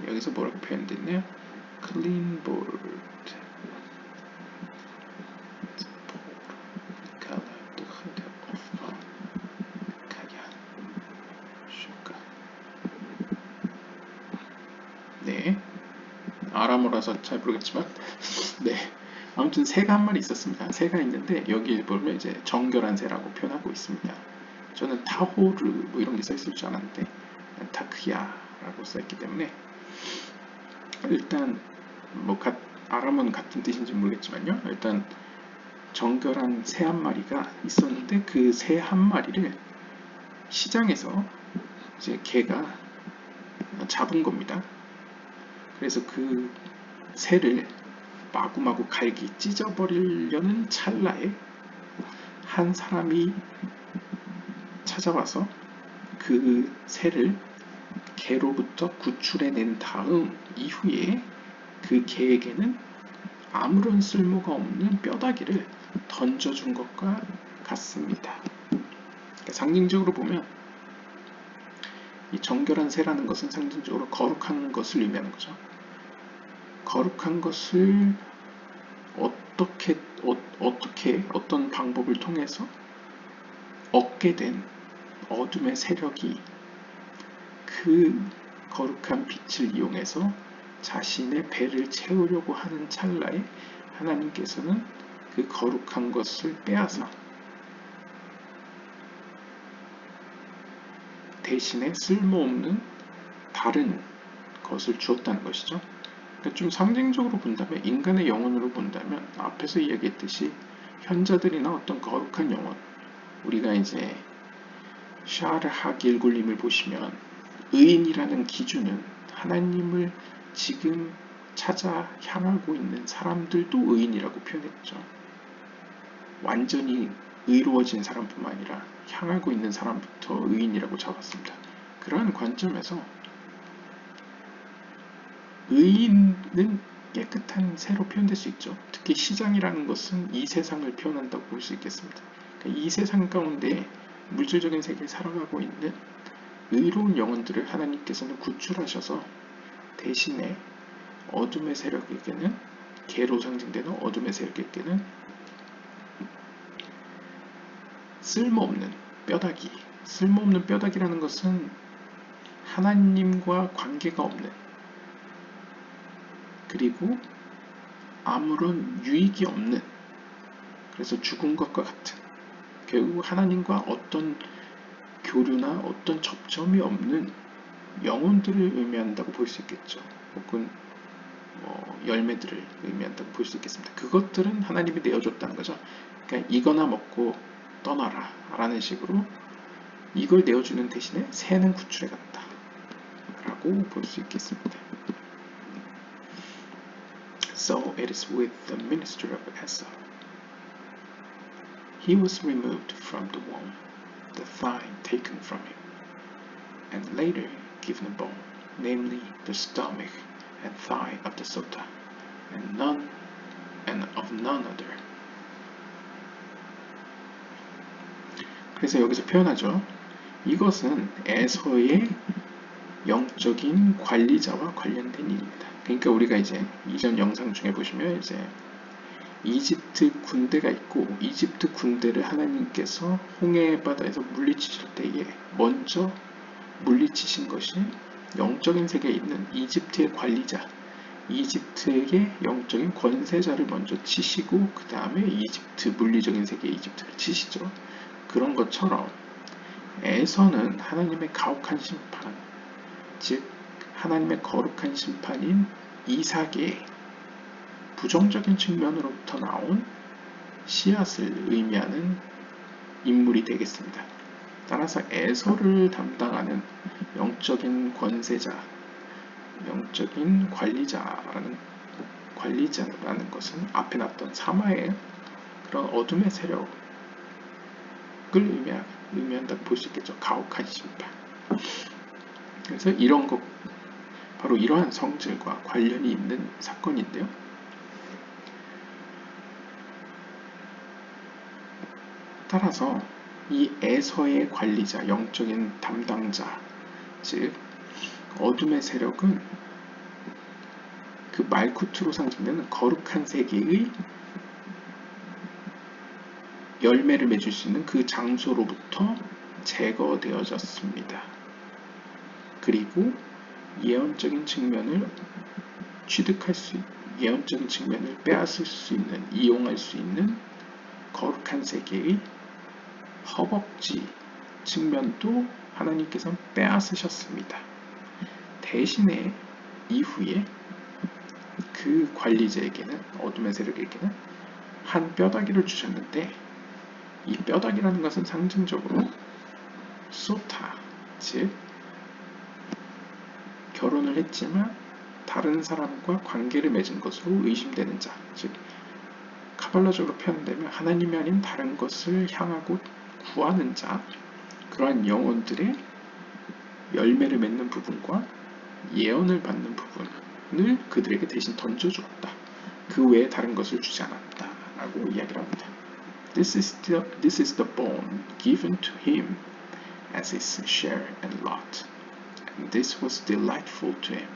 여기서 뭐라고 표현됐나요? clean bird, 네, 아람어라서 잘 모르겠지만 네, 아무튼 새가 한 마리 있었습니다. 새가 있는데 여기 보면 이제 정결한 새라고 표현하고 있습니다. 저는 타호르 뭐 이런 게 써 있을 줄 알았는데 타크야라고 써 있기 때문에 일단 뭐 아람어는 같은 뜻인지 모르겠지만요. 일단 정결한 새 한 마리가 있었는데 그 새 한 마리를 시장에서 이제 개가 잡은 겁니다. 그래서 그 새를 마구마구 갈기 찢어버리려는 찰나에 한 사람이 찾아와서 그 새를 개로부터 구출해낸 다음 이후에 그 개에게는 아무런 쓸모가 없는 뼈다귀를 던져준 것과 같습니다. 그러니까 상징적으로 보면 이 정결한 새라는 것은 상징적으로 거룩한 것을 의미하는 거죠. 거룩한 것을 어떻게 어떤 방법을 통해서 얻게 된 어둠의 세력이 그 거룩한 빛을 이용해서 자신의 배를 채우려고 하는 찰나에 하나님께서는 그 거룩한 것을 빼앗아 대신에 쓸모없는 다른 것을 주었다는 것이죠. 그러니까 좀 상징적으로 본다면, 인간의 영혼으로 본다면 앞에서 이야기했듯이 현자들이나 어떤 거룩한 영혼, 우리가 이제 샤르 하길굴림을 보시면 의인이라는 기준은 하나님을 지금 찾아 향하고 있는 사람들도 의인이라고 표현했죠. 완전히 의로워진 사람뿐만 아니라 향하고 있는 사람부터 의인이라고 잡았습니다. 그러한 관점에서 의인은 깨끗한 새로 표현될 수 있죠. 특히 시장이라는 것은 이 세상을 표현한다고 볼 수 있겠습니다. 그러니까 이 세상 가운데 물질적인 세계에 살아가고 있는 의로운 영혼들을 하나님께서는 구출하셔서 대신에 어둠의 세력에게는, 개로 상징되는 어둠의 세력에게는 쓸모없는 뼈다귀라는 것은 하나님과 관계가 없는, 그리고 아무런 유익이 없는, 그래서 죽은 것과 같은, 결국 하나님과 어떤 교류나 어떤 접점이 없는 영혼들을 의미한다고 볼 수 있겠죠. 혹은 열매들을 의미한다고 볼 수 있겠습니다. 그것들은 하나님이 내어줬다는 거죠. 그러니까 이거나 먹고 떠나라 라는 식으로 이걸 내어주는 대신에 새는 구출해 갔다 라고 볼 수 있겠습니다. So it is with the minister of Esau. He was removed from the womb, the thigh taken from him, and later given a bone, namely the stomach and thigh of the sota, and of none other. 그래서 여기서 표현하죠. 이것은 에서의 영적인 관리자와 관련된 일입니다. 그러니까 우리가 이제 이전 영상 중에 보시면 이제 이집트 군대가 있고 이집트 군대를 하나님께서 홍해 바다에서 물리치실 때에 먼저 물리치신 것이 영적인 세계에 있는 이집트의 관리자, 이집트에게 영적인 권세자를 먼저 치시고 그 다음에 이집트 물리적인 세계의 이집트를 치시죠. 그런 것처럼 에서는 하나님의 가혹한 심판, 즉 하나님의 거룩한 심판인 이삭의 부정적인 측면으로부터 나온 씨앗을 의미하는 인물이 되겠습니다. 따라서 에서를 담당하는 영적인 권세자, 영적인 관리자라는 것은 앞에 나왔던 사마의 그런 어둠의 세력을 의미한다고 볼 수 있겠죠. 가혹한 심판. 그래서 이런 것, 바로 이러한 성질과 관련이 있는 사건인데요. 따라서 이 에서의 관리자, 영적인 담당자, 즉 어둠의 세력은 그 말쿠트로 상징되는 거룩한 세계의 열매를 맺을 수 있는 그 장소로부터 제거되어졌습니다. 그리고 예언적인 측면을 예언적인 측면을 빼앗을 수 있는, 이용할 수 있는 거룩한 세계의 허벅지 측면도 하나님께서는 빼앗으셨습니다. 대신에 이후에 그 관리자에게는, 어둠의 세력에게는 한 뼈다귀를 주셨는데, 이 뼈다귀라는 것은 상징적으로 소타, 즉 결혼을 했지만 다른 사람과 관계를 맺은 것으로 의심되는 자, 즉 카발라적으로 표현되면 하나님이 아닌 다른 것을 향하고 구하는 자, 그러한 영혼들의 열매를 맺는 부분과 예언을 받는 부분을 그들에게 대신 던져주었다. 그 외에 다른 것을 주지 않았다 라고 이야기를 합니다. This is the bone given to him as his share and lot. And this was delightful to him.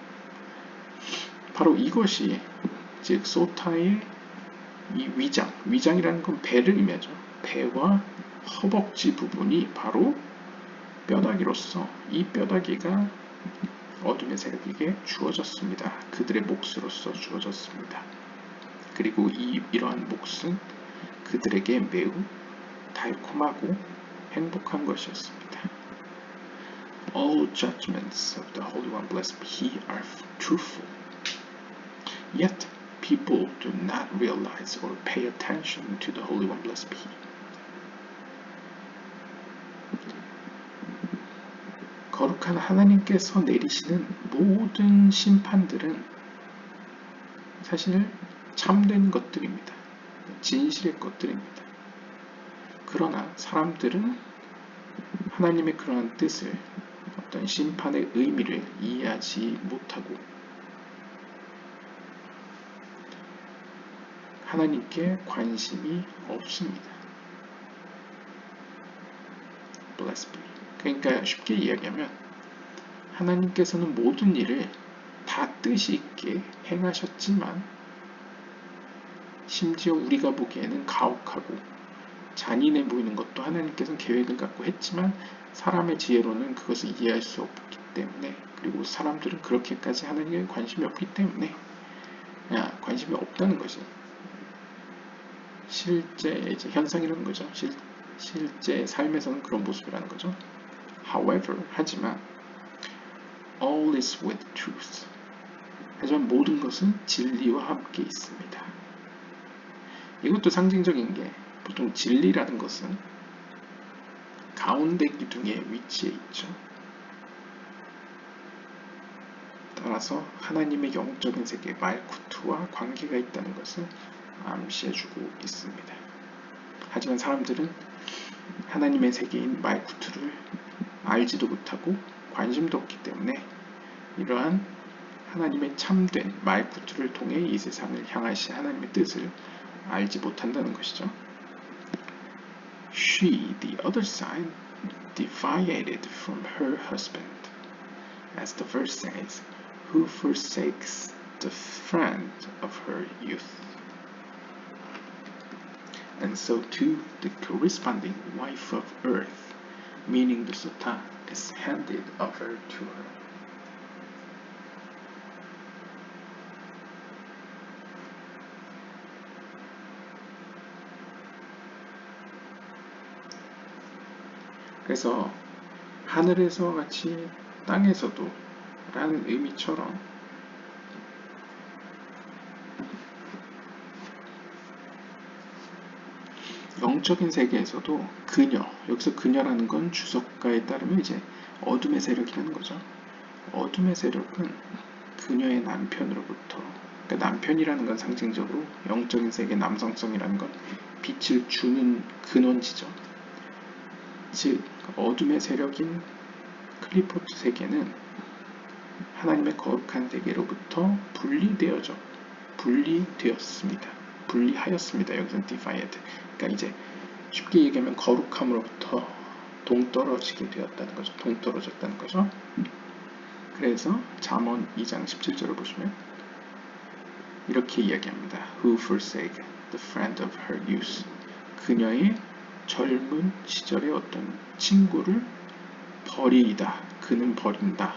바로 이것이, 즉 소타의 이 위장이라는 건 배를 의미하죠. 배와 허벅지 부분이 바로 뼈다귀로서 이 뼈다귀가 어둠의 세력에게 주어졌습니다. 그들의 몫으로서 주어졌습니다. 그리고 이러한 몫은 그들에게 매우 달콤하고 행복한 것이었습니다. All judgments of the Holy One, blessed be He, are truthful. Yet people do not realize or pay attention to the Holy One, blessed be He. 거룩한 하나님께서 내리시는 모든 심판들은 사실 참된 것들입니다. 진실의 것들입니다. 그러나 사람들은 하나님의 그러한 뜻을, 어떤 심판의 의미를 이해하지 못하고 하나님께 관심이 없습니다. Blessed be. 그러니까 쉽게 이야기하면 하나님께서는 모든 일을 다 뜻이 있게 행하셨지만 심지어 우리가 보기에는 가혹하고 잔인해 보이는 것도 하나님께서는 계획을 갖고 했지만 사람의 지혜로는 그것을 이해할 수 없기 때문에, 그리고 사람들은 그렇게까지 하나님에 관심이 없기 때문에 관심이 없다는 것이 실제 이제 현상이라는 거죠. 실제 삶에서는 그런 모습이라는 거죠. However, 하지만 all is with truth. 하지만 모든 것은 진리와 함께 있습니다. 이것도 상징적인 게, 보통 진리라는 것은 가운데 기둥에 위치해 있죠. 따라서 하나님의 영적인 세계 말쿠트와 관계가 있다는 것을 암시해주고 있습니다. 하지만 사람들은 하나님의 세계인 말쿠트를 알지도 못하고 관심도 없기 때문에 이러한 하나님의 참된 말쿠트를 통해 이 세상을 향하신 하나님의 뜻을 알지 못한다는 것이죠. She, the other side, deviated from her husband, as the verse says, who forsakes the friend of her youth. and so too the corresponding wife of earth, meaning the sota, is handed over to her. 그래서 하늘에서 같이 땅에서도 라는 의미처럼 영적인 세계에서도 그녀, 여기서 그녀라는 건 주석가에 따르면 이제 어둠의 세력이라는 거죠. 어둠의 세력은 그녀의 남편으로부터, 그러니까 남편이라는 건 상징적으로 영적인 세계 남성성이라는 건 빛을 주는 근원지죠. 즉 어둠의 세력인 클리포트 세계는 하나님의 거룩한 세계로부터 분리되었습니다. 분리하였습니다. 여기서는 divided. 그러니까 이제 쉽게 얘기하면 거룩함으로부터 동떨어지게 되었다는 거죠. 동떨어졌다는 거죠. 그래서 잠언 2장 17절을 보시면 이렇게 이야기합니다. Who forsake the friend of her youth. 그녀의 젊은 시절의 어떤 친구를 버리이다. 그는 버린다.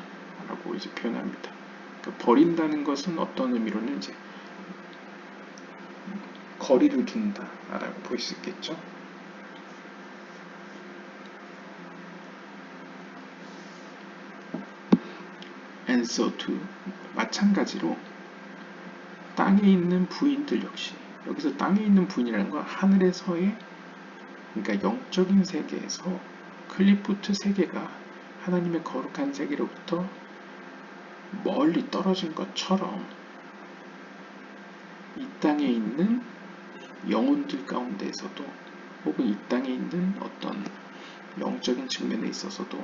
라고 이제 표현합니다. 그러니까 버린다는 것은 어떤 의미로는 이제 거리를 둔다. 라고 볼 수 있겠죠. And so too. 마찬가지로 땅에 있는 부인들 역시, 여기서 땅에 있는 부인이라는 건 하늘에서의, 그러니까 영적인 세계에서 클리포트 세계가 하나님의 거룩한 세계로부터 멀리 떨어진 것처럼 이 땅에 있는 영혼들 가운데에서도 혹은 이 땅에 있는 어떤 영적인 측면에 있어서도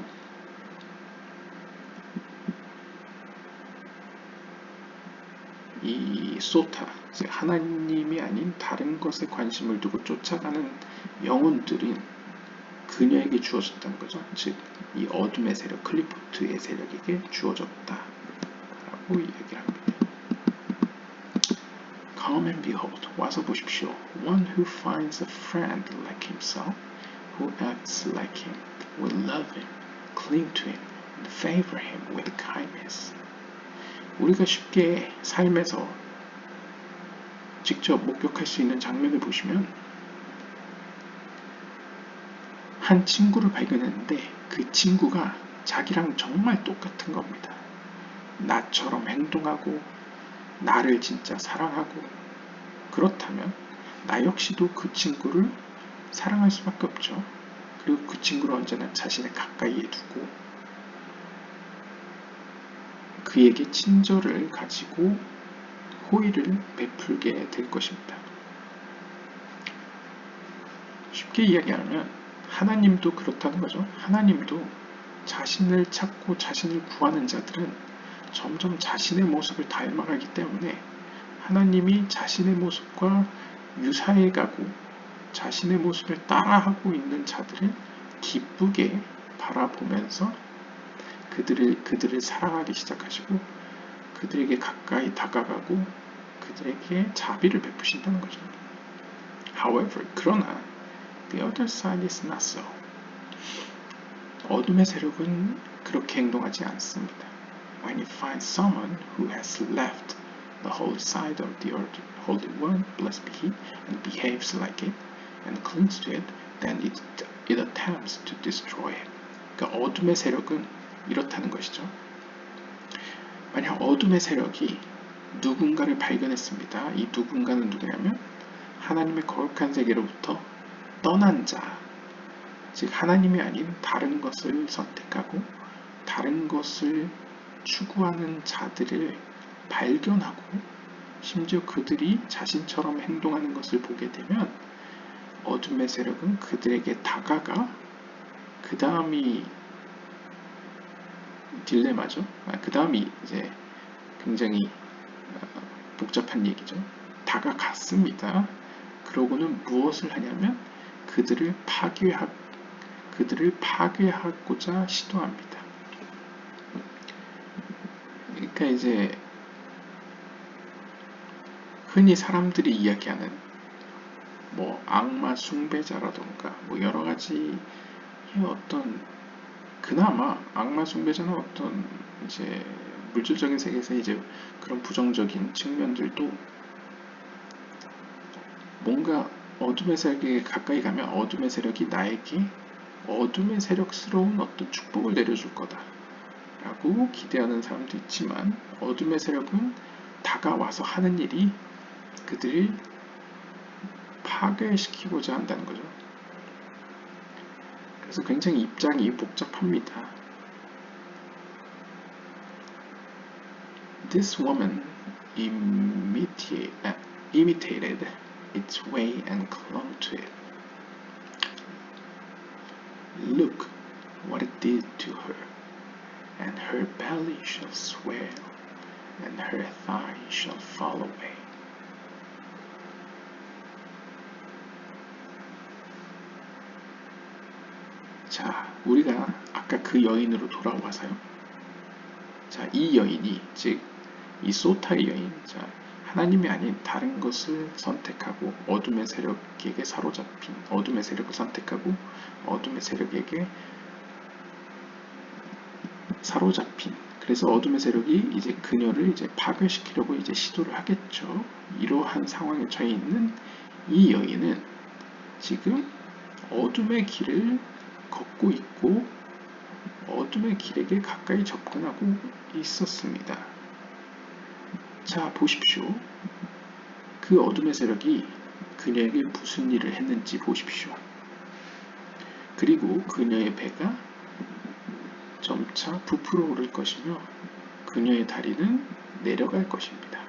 이 소타, 즉 하나님이 아닌 다른 것에 관심을 두고 쫓아가는 영혼들은 그녀에게 주어졌다는 거죠. 즉 이 어둠의 세력, 클리포트의 세력에게 주어졌다 라고 이야기를 합니다. Come and behold, 와서 보십시오. One who finds a friend like himself, who acts like him, will love him, cling to him, and favor him with kindness. 우리가 쉽게 삶에서 직접 목격할 수 있는 장면을 보시면 한 친구를 발견했는데 그 친구가 자기랑 정말 똑같은 겁니다. 나처럼 행동하고 나를 진짜 사랑하고, 그렇다면 나 역시도 그 친구를 사랑할 수밖에 없죠. 그리고 그 친구를 언제나 자신의 가까이에 두고 그에게 친절을 가지고 호의를 베풀게 될 것입니다. 쉽게 이야기하면 하나님도 그렇다는 거죠. 하나님도 자신을 찾고 자신을 구하는 자들은 점점 자신의 모습을 닮아가기 때문에 하나님이 자신의 모습과 유사해가고 자신의 모습을 따라하고 있는 자들을 기쁘게 바라보면서 그들을 사랑하기 시작하시고 그들에게 가까이 다가가고 그들에게 자비를 베푸신다는 거죠. However, 그러나 the other side is not so. 어둠의 세력은 그렇게 행동하지 않습니다. When it finds someone who has left the holy side of the Holy One, blessed be He, and behaves like it, and clings to it, then it attempts to destroy it. 그러니까 어둠의 세력은 이렇다는 것이죠. 만약 어둠의 세력이 누군가를 발견했습니다. 이 누군가는 누구냐면 하나님의 거룩한 세계로부터 떠난 자, 즉 하나님이 아닌 다른 것을 선택하고 다른 것을 추구하는 자들을 발견하고 심지어 그들이 자신처럼 행동하는 것을 보게 되면 어둠의 세력은 그들에게 다가가, 그 다음이 딜레마죠. 그 다음이 이제 굉장히 복잡한 얘기죠. 다가갔습니다. 그러고는 무엇을 하냐면 그들을 파괴하고자 시도합니다. 그러니까 이제 흔히 사람들이 이야기하는 뭐 악마 숭배자라던가 뭐 여러 가지 어떤 그나마 악마 숭배자는 어떤 이제 물질적인 세계에서 이제 그런 부정적인 측면들도 뭔가 어둠의 세력에 가까이 가면 어둠의 세력이 나에게 어둠의 세력스러운 어떤 축복을 내려줄 거다 라고 기대하는 사람도 있지만 어둠의 세력은 다가와서 하는 일이 그들을 파괴시키고자 한다는 거죠. 그래서 굉장히 입장이 복잡합니다. This woman imitated its way and clung to it. Look what it did to her, and her belly shall swell, and her thigh shall fall away. 자, 우리가 아까 그 여인으로 돌아와서요. 자, 이 여인이, 즉, 이 소타의 여인, 자, 하나님이 아닌 다른 것을 선택하고 어둠의 세력에게 사로잡힌, 어둠의 세력을 선택하고 어둠의 세력에게 사로잡힌, 그래서 어둠의 세력이 이제 그녀를 이제 파괴시키려고 이제 시도를 하겠죠. 이러한 상황에 처해 있는 이 여인은 지금 어둠의 길을 걷고 있고 어둠의 길에게 가까이 접근하고 있었습니다. 자, 보십시오. 그 어둠의 세력이 그녀에게 무슨 일을 했는지 보십시오. 그리고 그녀의 배가 점차 부풀어 오를 것이며 그녀의 다리는 내려갈 것입니다.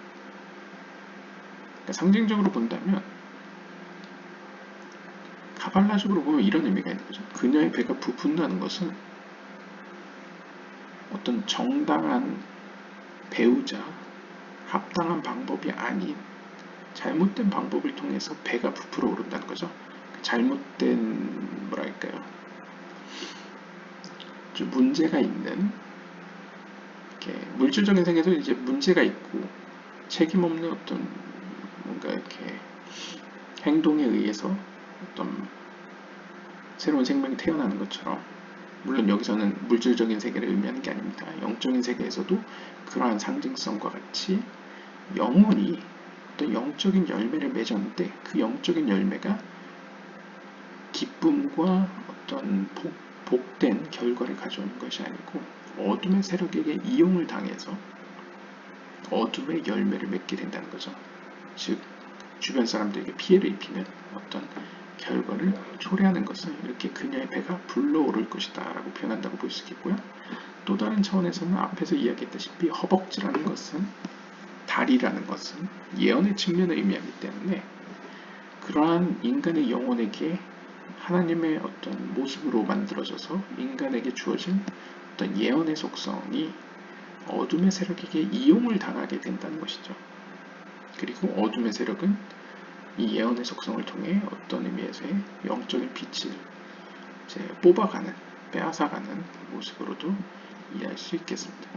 그러니까 상징적으로 본다면 카발라적으로 보면 이런 의미가 있는 거죠. 그녀의 배가 부푼다는 것은 어떤 정당한 배우자, 합당한 방법이 아닌 잘못된 방법을 통해서 배가 부풀어 오른다는 거죠. 잘못된 뭐랄까요, 좀 문제가 있는, 이렇게 물질적인 세계에서 이제 문제가 있고 책임 없는 어떤 뭔가 이렇게 행동에 의해서 어떤 새로운 생명이 태어나는 것처럼, 물론 여기서는 물질적인 세계를 의미하는 게 아닙니다. 영적인 세계에서도 그러한 상징성과 같이 영혼이 어떤 영적인 열매를 맺었는데 그 영적인 열매가 기쁨과 어떤 복된 결과를 가져오는 것이 아니고 어둠의 세력에게 이용을 당해서 어둠의 열매를 맺게 된다는 거죠. 즉 주변 사람들에게 피해를 입히는 어떤 결과를 초래하는 것은 이렇게 그녀의 배가 불러오를 것이다 라고 표현한다고 볼 수 있겠고요. 또 다른 차원에서는 앞에서 이야기했다시피 허벅지라는 것은, 다리라는 것은 예언의 측면을 의미하기 때문에 그러한 인간의 영혼에게 하나님의 어떤 모습으로 만들어져서 인간에게 주어진 어떤 예언의 속성이 어둠의 세력에게 이용을 당하게 된다는 것이죠. 그리고 어둠의 세력은 이 예언의 속성을 통해 어떤 의미에서의 영적인 빛을 이제 뽑아가는, 빼앗아가는 모습으로도 이해할 수 있겠습니다.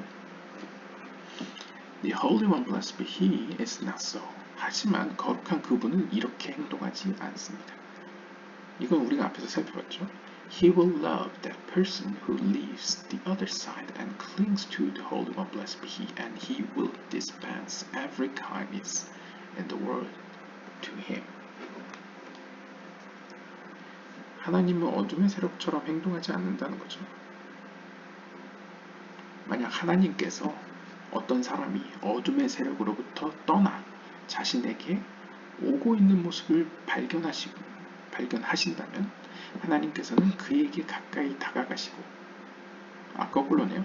The Holy One, blessed be He, is not so. 하지만 거룩한 그분은 이렇게 행동하지 않습니다. 이건 우리가 앞에서 살펴봤죠. He will love that person who leaves the other side and clings to the Holy One, blessed be He, and He will dispense every kindness in the world to him. 하나님은 어둠의 세력처럼 행동하지 않는다는 거죠. 만약 하나님께서 어떤 사람이 어둠의 세력으로부터 떠나 자신에게 오고 있는 모습을 발견하신다면 하나님께서는 그에게 가까이 다가가시고, 거꾸로네요.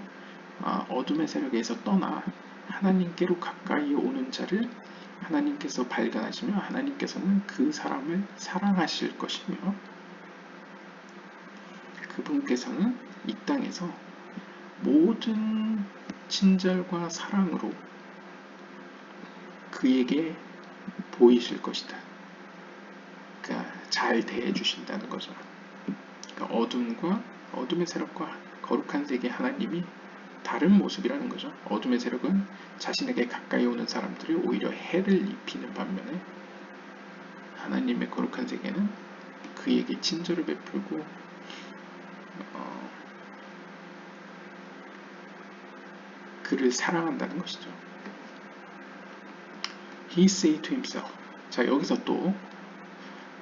어둠의 세력에서 떠나 하나님께로 가까이 오는 자를 하나님께서 발견하시며 하나님께서는 그 사람을 사랑하실 것이며 그분께서는 이 땅에서 모든 친절과 사랑으로 그에게 보이실 것이다. 그러니까 잘 대해주신다는 거죠. 그러니까 어둠의 세력과 거룩한 세계 하나님이 다른 모습이라는 거죠. 어둠의 세력은 자신에게 가까이 오는 사람들을 오히려 해를 입히는 반면에 하나님의 거룩한 세계는 그에게 친절을 베풀고 그를 사랑한다는 것이죠. He said to himself. 자, 여기서 또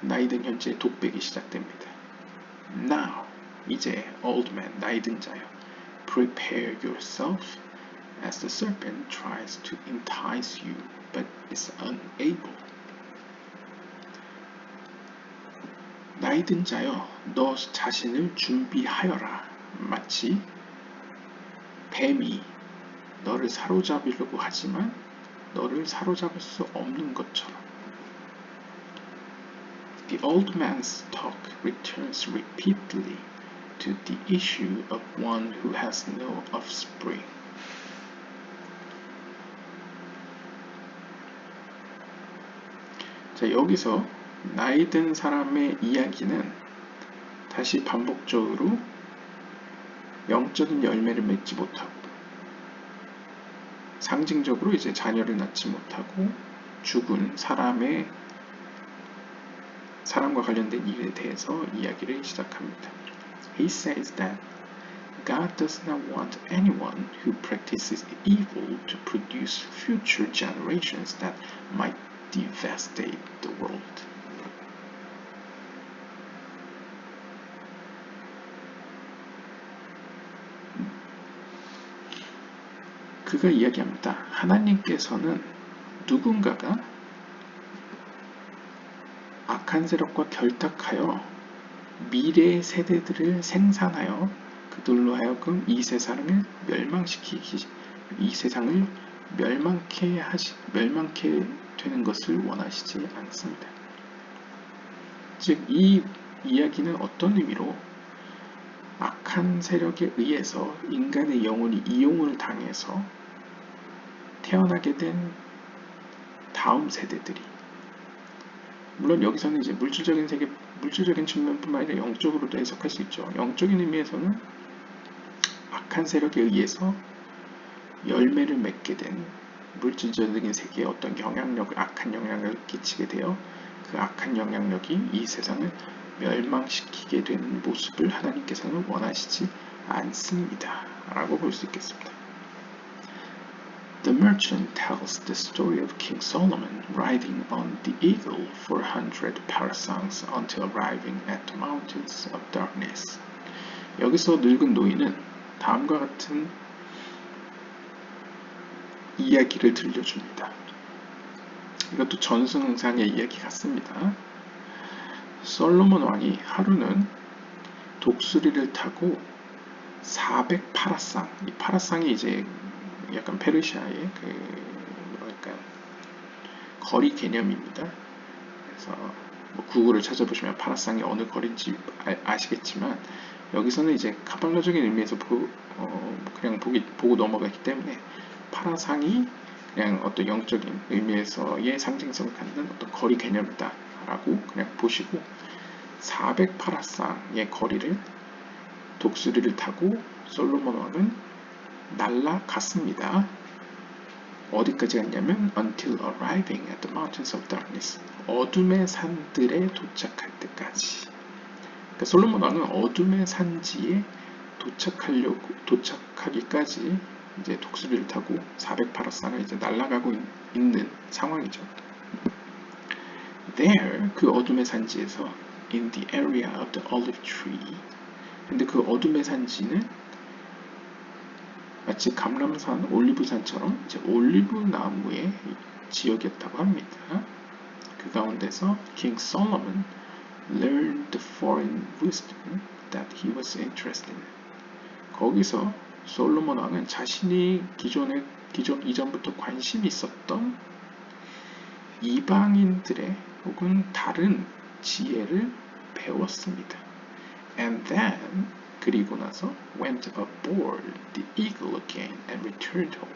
나이 든 현재의 독백이 시작됩니다. Now, 이제 old man, 나이 든 자여, prepare yourself as the serpent tries to entice you, but is unable. 나이 든 자여, 너 자신을 준비하여라. 마치 뱀이 너를 사로잡으려고 하지만 너를 사로잡을 수 없는 것처럼. The old man's talk returns repeatedly to the issue of one who has no offspring. 자, 여기서 나이 든 사람의 이야기는 다시 반복적으로 영적인 열매를 맺지 못하고 상징적으로 이제 자녀를 낳지 못하고 죽은 사람과 관련된 일에 대해서 이야기를 시작합니다. He says that God does not want anyone who practices evil to produce future generations that might devastate the world. 그가 이야기합니다. 하나님께서는 누군가가 악한 세력과 결탁하여 미래의 세대들을 생산하여 그들로 하여금 이 세상을 멸망케 되는 것을 원하시지 않습니다. 즉, 이 이야기는 어떤 의미로 악한 세력에 의해서 인간의 영혼이 이용을 당해서 태어나게 된 다음 세대들이, 물론 여기서는 이제 물질적인 측면뿐만 아니라 영적으로도 해석할 수 있죠. 영적인 의미에서는 악한 세력에 의해서 열매를 맺게 된 물질적인 세계에 어떤 악한 영향력을 끼치게 되어 그 악한 영향력이 이 세상을 멸망시키게 되는 모습을 하나님께서는 원하시지 않습니다. 라고 볼 수 있겠습니다. The merchant tells the story of King Solomon riding on the eagle for 100 parasangs until arriving at the mountains of darkness. 여기서 늙은 노인은 다음과 같은 이야기를 들려줍니다. 이것도 전승상의 이야기 같습니다. 솔로몬 왕이 하루는 독수리를 타고 400파라상, 이 파라상이 이제 약간 페르시아의 거리 개념입니다. 그래서 뭐 구글을 찾아보시면 파라상이 어느 거리인지 아시겠지만 여기서는 이제 카발라적인 의미에서 그냥 보고 넘어갔기 때문에 파라상이 그냥 어떤 영적인 의미에서의 상징성을 갖는 어떤 거리 개념이다 라고 그냥 보시고 400파라상의 거리를 독수리를 타고 솔로몬 왕은 날아갔습니다. 어디까지 갔냐면 until arriving at the mountains of darkness, 어둠의 산들에 도착할 때까지. 그러니까 솔로몬 왕은 어둠의 산지에 도착하기까지 이제 독수리를 타고 400파라상을 이제 날아가고 있는 상황이죠. There, 그 어둠의 산지에서 in the area of the olive tree. 근데 그 어둠의 산지는 마치 감람산, 올리브산처럼 이제 올리브 나무의 지역이었다고 합니다. 그 가운데서 King Solomon learned the foreign wisdom that he was interested in. 거기서 솔로몬 왕은 자신이 이전부터 관심이 있었던 이방인들의 혹은 다른 지혜를 배웠습니다. And then, 그리고 나서 went aboard the eagle again and returned home.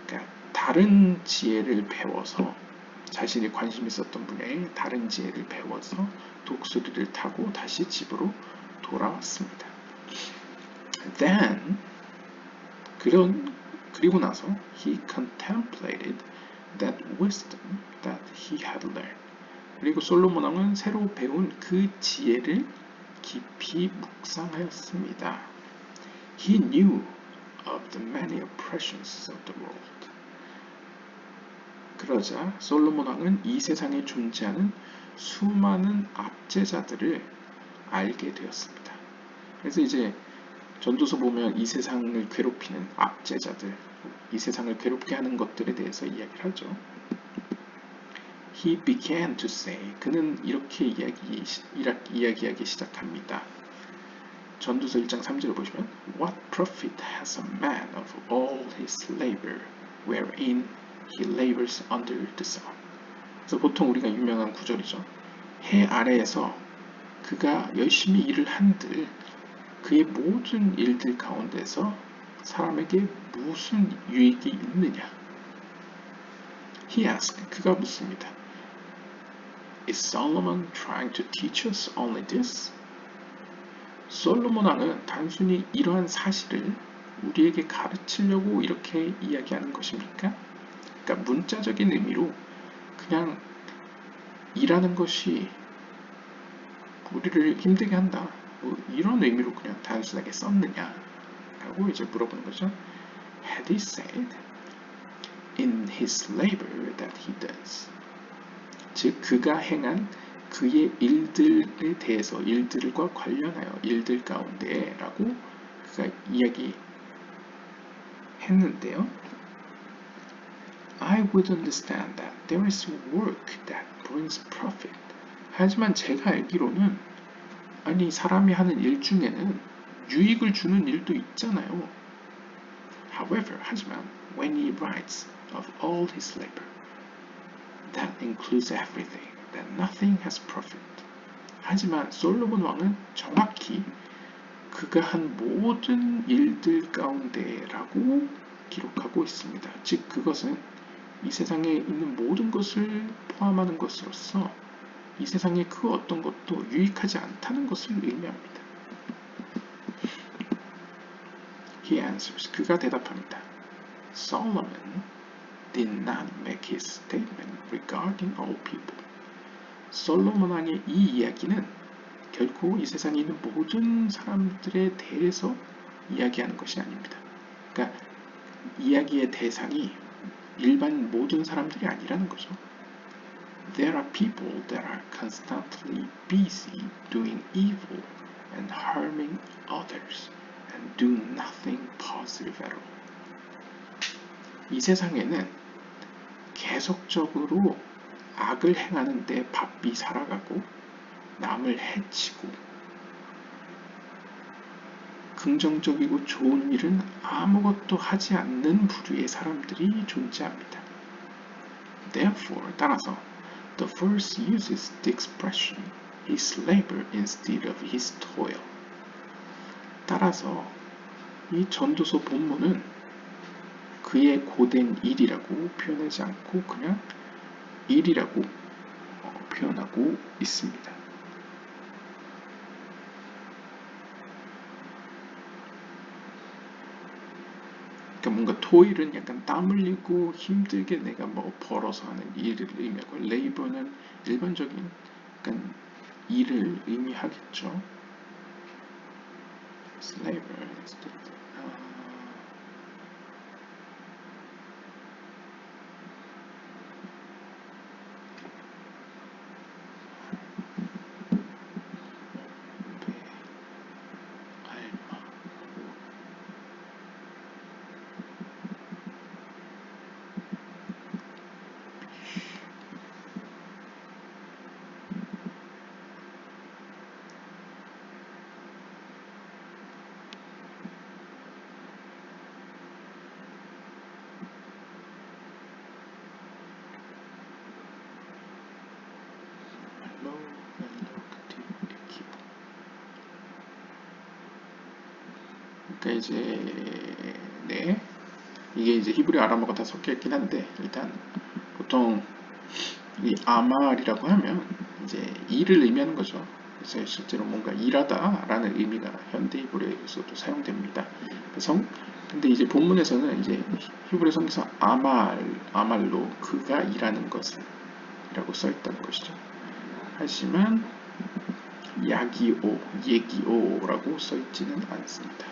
그러니까 다른 지혜를 배워서 자신이 관심 있었던 분야의 다른 지혜를 배워서 독수리를 타고 다시 집으로 돌아왔습니다. Then, 그리고 나서 he contemplated that wisdom that he had learned. 그리고 솔로몬 왕은 새로 배운 그 지혜를 깊이 묵상하였습니다. He knew of the many oppressions of the world. 그러자 솔로몬 왕은 이 세상에 존재하는 수많은 압제자들을 알게 되었습니다. 그래서 이제 전도서 보면 이 세상을 괴롭히는 압제자들, 이 세상을 괴롭게 하는 것들에 대해서 이야기를 하죠. He began to say, 그는 이렇게 이야기하기 시작합니다. 전도서 1장 3절을 보시면 What profit has a man of all his labor wherein he labors under the sun. 그래서 보통 우리가 유명한 구절이죠. 해 아래에서 그가 열심히 일을 한들 그의 모든 일들 가운데서 사람에게 무슨 유익이 있느냐? He asked, 그가 묻습니다. Is Solomon trying to teach us only this? 솔로몬 왕은 단순히 이러한 사실을 우리에게 가르치려고 이렇게 이야기하는 것입니까? 그러니까 문자적인 의미로 그냥 일하는 것이 우리를 힘들게 한다. 뭐 이런 의미로 그냥 단순하게 썼느냐? 라고 이제 물어보는 거죠. Had he said in his labor that he does. 즉 그가 행한 그의 일들에 대해서 일들과 관련하여 일들 가운데 라고 그가 이야기했는데요. I would understand that there is work that brings profit. 하지만 제가 알기로는 아니 사람이 하는 일 중에는 유익을 주는 일도 있잖아요. However, 하지만 when he writes of all his labor, that includes everything, that nothing has profit. 하지만 솔로몬 왕은 정확히 그가 한 모든 일들 가운데라고 기록하고 있습니다. 즉 그것은 이 세상에 있는 모든 것을 포함하는 것으로서 이 세상의 그 어떤 것도 유익하지 않다는 것을 의미합니다. He answers. 그가 대답합니다. Solomon did not make his statement regarding all people. 솔로몬 왕의 이 이야기는 결코 이 세상에 있는 모든 사람들에 대해서 이야기하는 것이 아닙니다. 그러니까 이야기의 대상이 일반 모든 사람들이 아니라는 거죠. There are people that are constantly busy doing evil and harming others and do nothing positive at all. 이 세상에는 계속적으로 악을 행하는 데 바삐 살아가고 남을 해치고 긍정적이고 좋은 일은 아무것도 하지 않는 부류의 사람들이 존재합니다. Therefore, 따라서 the verse uses the expression his labor instead of his toil. 따라서 이 전도서 본문은 그의 고된 일이라고 표현하지 않고 그냥 일이라고 표현하고 있습니다. 그러니까 뭔가 토일은 약간 땀 흘리고 힘들게 내가 뭐 벌어서 하는 일을 의미하고 레이버는 일반적인 약간 일을 의미하겠죠. Labor instead. 그러니까 이제 이게 이제 히브리 아람어가 다 섞여 있긴 한데 일단 보통 이 아말이라고 하면 이제 일을 의미하는 거죠. 그래서 실제로 뭔가 일하다라는 의미가 현대 히브리어에서도 사용됩니다. 근데 이제 본문에서는 이제 히브리 성경에서 아말로 그가 일하는 것이라고 써 있다는 것이죠. 하지만 야기오, 예기오라고 써있지는 않습니다.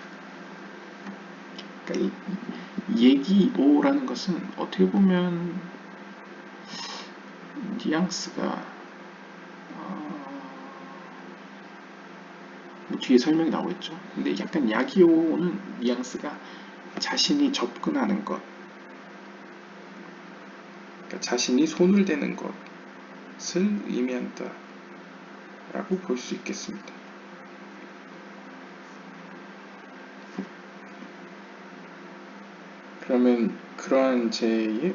그러니까 예기오라는 것은 어떻게 보면 뉘앙스가 뒤에 설명이 나오겠죠. 근데 약간 야기오는 뉘앙스가 자신이 접근하는 것, 그러니까 자신이 손을 대는 것을 의미한다 라고 볼 수 있겠습니다. 그러면 그러한 제의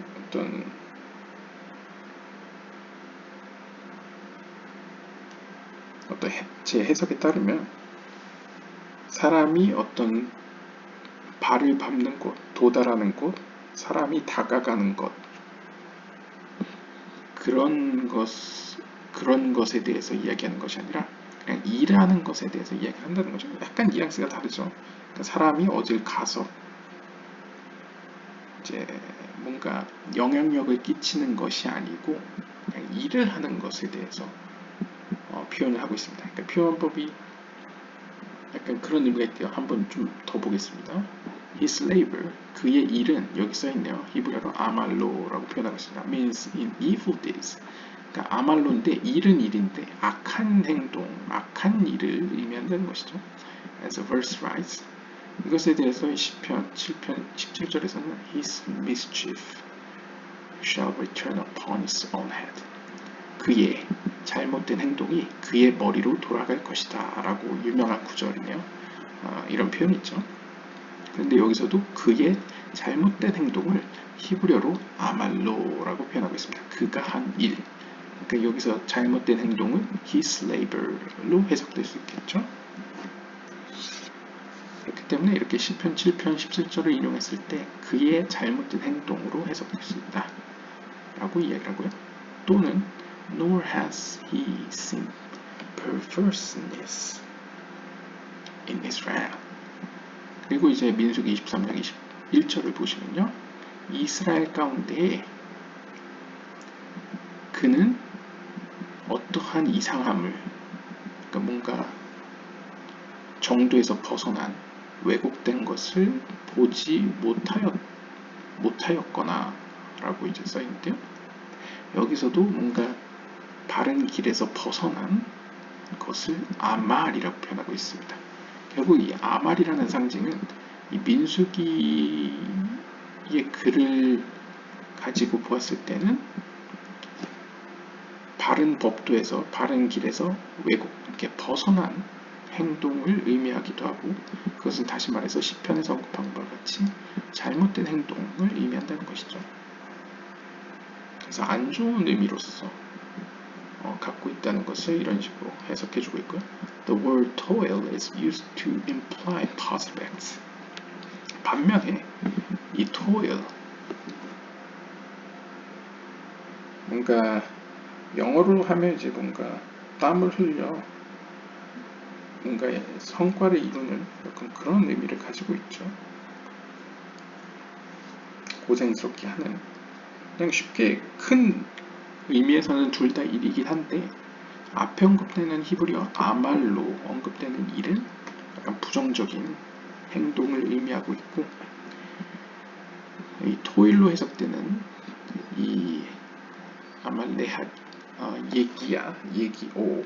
제 해석에 따르면 사람이 어떤 발을 밟는 곳, 도달하는 곳, 사람이 다가가는 것, 그런 것에 대해서 이야기하는 것이 아니라 그냥 일하는 것에 대해서 이야기한다는 거죠. 약간 뉘앙스가 다르죠. 그러니까 사람이 어딜 가서 이제 뭔가 영향력을 끼치는 것이 아니고 그냥 일을 하는 것에 대해서 표현을 하고 있습니다. 그러니까 표현법이 약간 그런 의미가 있대요. 한번 좀 더 보겠습니다. His labor, 그의 일은 여기 써있네요. 히브리어로 아말로라고 표현하고 있습니다. means in evil deeds. 그러니까 아말로인데 일은 일인데 악한 행동, 악한 일을 의미한다는 것이죠. As a verse writes, 이것에 대해서 시편 7편 17절에서는 His mischief shall return upon his own head. 그의 잘못된 행동이 그의 머리로 돌아갈 것이다 라고 유명한 구절이네요. 이런 표현이 있죠. 그런데 여기서도 그의 잘못된 행동을 히브리어로 아말로라고 표현하고 있습니다. 그가 한 일. 그러니까 여기서 잘못된 행동은 his labor로 해석될 수 있겠죠. 그렇기 때문에 이렇게 시편 7편 17절을 인용했을 때 그의 잘못된 행동으로 해석될 수 있다 라고 이야기를 하고요. 또는 nor has he seen perverseness in Israel. 그리고 이제 민수기 23장 21절을 보시면요. 이스라엘 가운데 그는 어떠한 이상함을, 그러니까 뭔가 정도에서 벗어난 왜곡된 것을 보지 못하였거나 라고 이제 써있는데요. 여기서도 뭔가 바른 길에서 벗어난 것을 아말이라고 표현하고 있습니다. 결국 이 아말이라는 상징은 이 민수기의 글을 가지고 보았을 때는 바른 법도에서, 바른 길에서 왜곡, 이렇게 벗어난 행동을 의미하기도 하고, 그것은 다시 말해서 시편에서 언급한 것과 같이 잘못된 행동을 의미한다는 것이죠. 그래서 안 좋은 의미로서 갖고 있다는 것을 이런 식으로 해석해주고 있고요. The word toil is used to imply positive acts. 반면에 이 toil, 뭔가 영어로 하면 이제 뭔가 땀을 흘려 뭔가 성과를 이루는 약간 그런 의미를 가지고 있죠. 고생스럽게 하는. 그냥 쉽게 큰 의미에서는 둘 다 일이긴 한데 앞에 언급되는 히브리어 아말로 언급되는 일은 약간 부정적인 행동을 의미하고 있고, 이 토일로 해석되는 이 아말레핫, 예기야, 예기오,